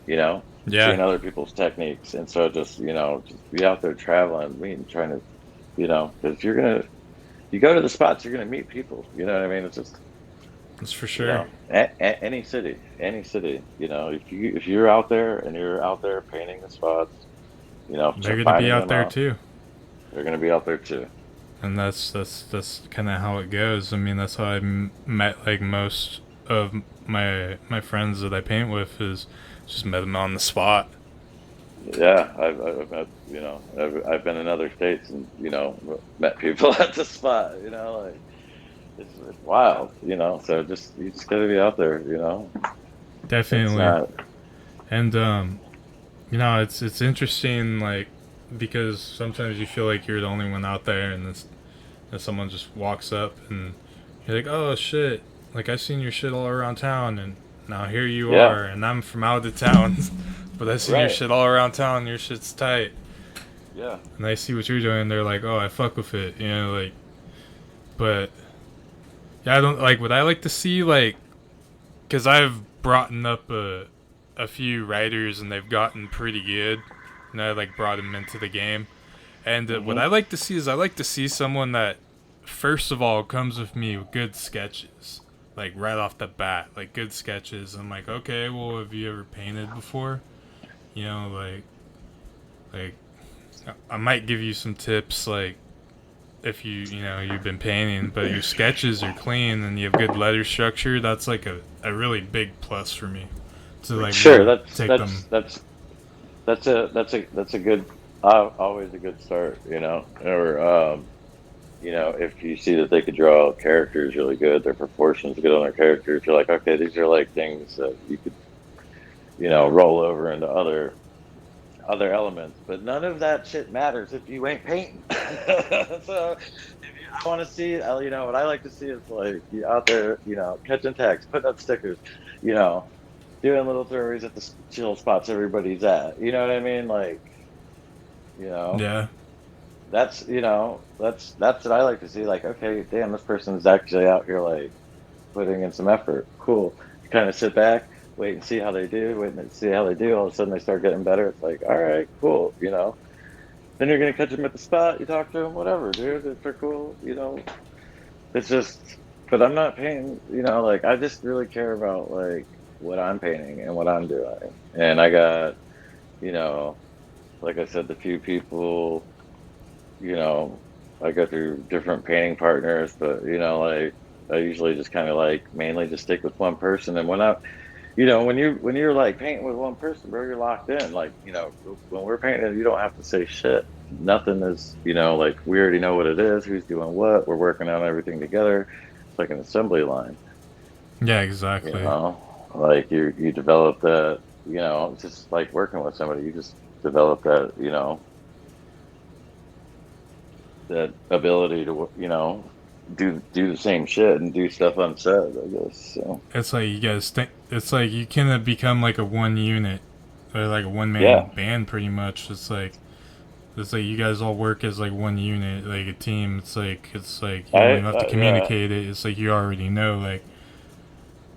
you know, Yeah, seeing other people's techniques. And so just be out there traveling, meeting, trying to, because you go to the spots, you're gonna meet people. You know what I mean? It's just That's for You sure. know, any city. You know, if you're out there and you're out there painting the spots, you know, They're gonna be finding out them there out, too. they're gonna be out there too. And that's kind of how it goes. I mean, that's how met like most of my friends that I paint with is just met them on the spot. Yeah, I've met, you know, I've been in other states and, you know, met people at the spot, you know, like it's wild, you know, so just, you just gotta be out there, you know, it's Definitely. not, And you know, it's interesting like because sometimes you feel like you're the only one out there, and then someone just walks up and you're like, oh shit, like I seen your shit all around town, and now here you yeah, are, and I'm from out of town, but I seen your right, shit all around town. Your shit's tight, yeah, and I see what you're doing. They're like, oh, I fuck with it, you know, like. But yeah, I don't like what I like to see, like, because I've brought up a few writers and they've gotten pretty good, and I like brought them into the game. And what hmm I like to see is I like to see someone that, first of all, comes with me with good sketches, like right off the bat, like good sketches. I'm like, okay, well, have you ever painted before? You know, like I might give you some tips, like if you know you've been painting, but your sketches are clean and you have good letter structure. That's like a really big plus for me to like sure, really that's, take them. that's, that's, that's a good, always a good start, you know, or, you know, if you see that they could draw characters really good, their proportions good on their characters, you're like, okay, these are like things that you could, you know, roll over into other elements. But none of that shit matters if you ain't painting. So if you, I want to see, you know, what I like to see is like you out there, you know, catching tags, putting up stickers, you know, doing little throwaways at the chill spots everybody's at. You know what I mean? Like, you know, Yeah, that's, you know, that's what I like to see. Like, okay, damn, this person's actually out here like putting in some effort. Cool. You kind of sit back, wait and see how they do, wait and see how they do. All of a sudden they start getting better. It's like, all right, cool. You know, then you're gonna catch them at the spot. You talk to them, whatever, dude. If they're cool, you know, it's just. But I'm not painting. You know, like I just really care about like what I'm painting and what I'm doing. And I got, you know, like I said, the few people, you know, I go through different painting partners, but you know, like I usually just kind of like mainly just stick with one person. And when I, you know, when you're like painting with one person, bro, you're locked in. Like, you know, when we're painting, you don't have to say shit. Nothing is, you know, like we already know what it is, who's doing what. We're working on everything together. It's like an assembly line, yeah, you exactly. know. Like you develop that, you know, it's just like working with somebody. You just develop that, you know, that ability to, you know, do the same shit and do stuff unsaid, I guess. So It's like you guys think it's like you can become like a one unit or like a one man yeah, band pretty much. It's like you guys all work as like one unit, like a team. It's like you don't even have to yeah. communicate it. It's like you already know. Like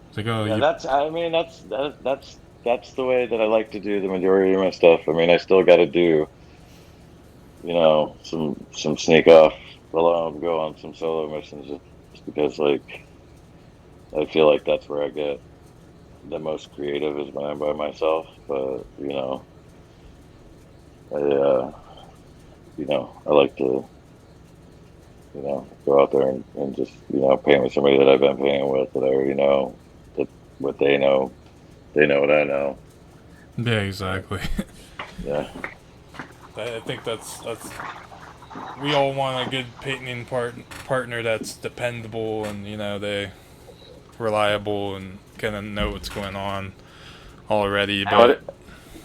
it's like oh Yeah, you that's. I mean, that's the way that I like to do the majority of my stuff. I mean, I still got to do, you know, some sneak off. Well, I'll go on some solo missions just because, like, I feel like that's where I get the most creative is when I'm by myself. But I you know, I like to, you know, go out there and just, you know, paint with somebody that I've been painting with that I already know that what they know what I know. yeah So, exactly. yeah. I think that's we all want a good painting partner that's dependable and you know they reliable and kind of know what's going on already.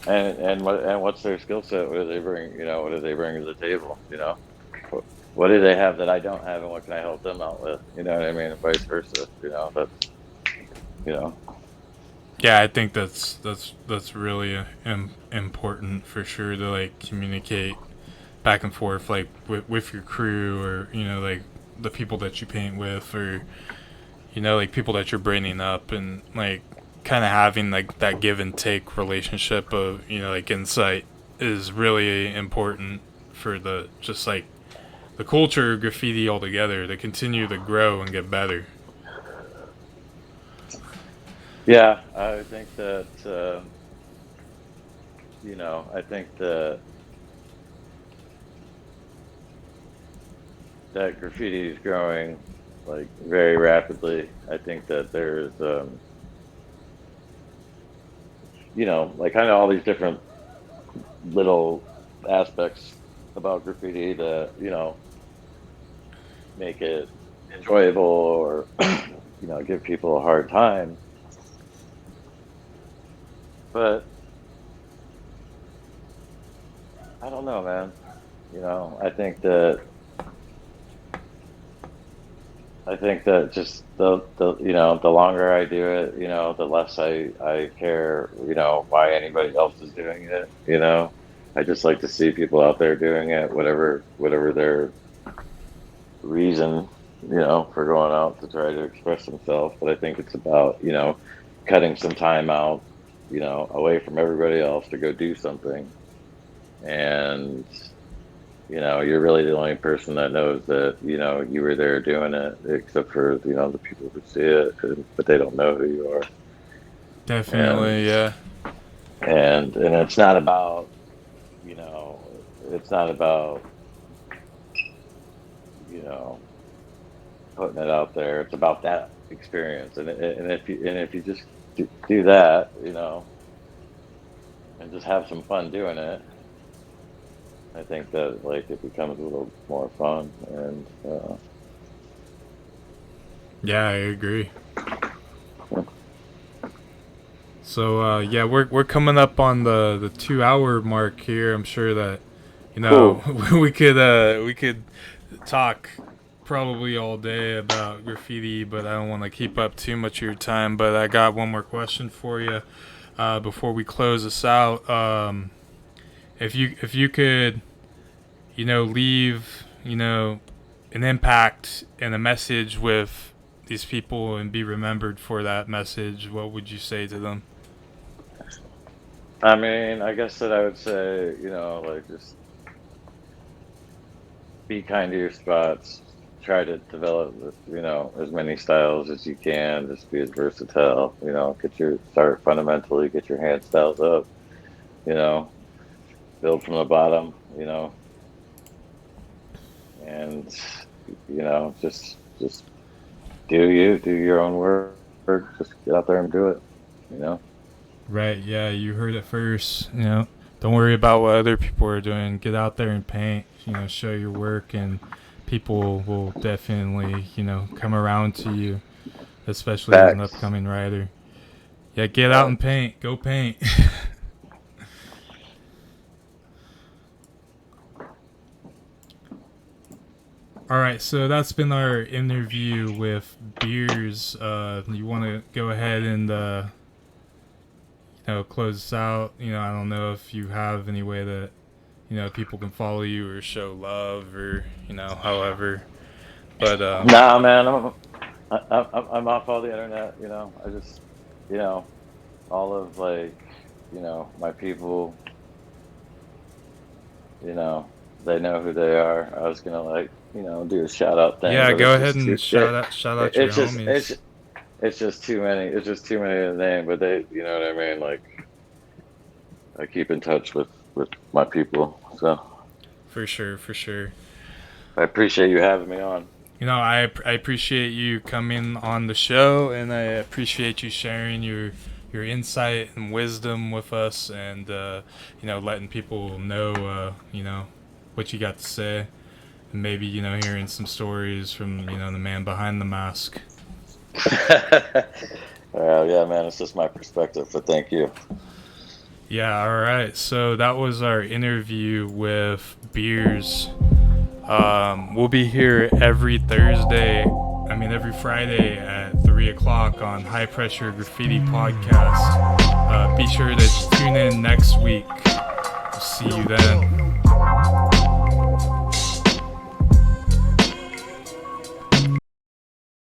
And But what's their skill set? What do they bring? You know, what do they bring to the table? You know, what do they have that I don't have, and what can I help them out with? You know what I mean, and vice versa. You know, that's you know, yeah, I think that's really important for sure to like communicate back and forth like with your crew or you know like the people that you paint with or you know like people that you're bringing up and like kind of having like that give and take relationship of you know like insight is really important for the just like the culture of graffiti altogether to continue to grow and get better. Yeah, I think that I think that graffiti is growing like very rapidly. I think that there's like kind of all these different little aspects about graffiti that make it enjoyable or give people a hard time. But I don't know, man. I think that just the longer I do it, the less I care, why anybody else is doing it. I just like to see people out there doing it, whatever their reason, for going out to try to express themselves. But I think it's about, cutting some time out, away from everybody else to go do something. And, you're really the only person that knows that, you were there doing it, except for, the people who see it, but they don't know who you are. And, Definitely, yeah. and it's not about, it's not about, you know, putting it out there. It's about that experience. And if you just do that, and just have some fun doing it, I think that like it becomes a little more fun. And Yeah, I agree. So yeah, we're coming up on the 2 hour mark here. I'm sure that cool. we could talk probably all day about graffiti, but I don't want to keep up too much of your time. But I got one more question for you before we close this out. If you could, leave, an impact and a message with these people and be remembered for that message, what would you say to them? I mean, I guess that I would say, like just be kind to your spots. Try to develop, as many styles as you can. Just be as versatile. Start fundamentally, get your hand styles up. You know, build from the bottom. And just do your own work. Just get out there and do it. You know. Right, yeah, you heard it first. Don't worry about what other people are doing. Get out there and paint. Show your work, and people will definitely, come around to you, especially as an Facts. upcoming writer. Yeah, get out and Facts. paint. Go paint. All right, so that's been our interview with Beers. You want to go ahead and close this out? I don't know if you have any way that people can follow you or show love or however. But Nah, man, I'm off all the internet. I just, all of like, my people, you know, they know who they are. I was gonna like, do a shout out thing, yeah, but go it's ahead just and too. shout out your It's just homies. it's just too many. It's just too many to name. But they, you know what I mean. Like I keep in touch with my people. So For sure, for sure. I appreciate you having me on. I appreciate you coming on the show, and I appreciate you sharing your insight and wisdom with us, and letting people know what you got to say, and maybe hearing some stories from the man behind the mask. Yeah, man, it's just my perspective. But thank you. Yeah, all right. So that was our interview with Beers. We'll be here every Thursday. I mean, every Friday at 3 o'clock on HighPressure Graffiti Podcast. Be sure to tune in next week. See you then.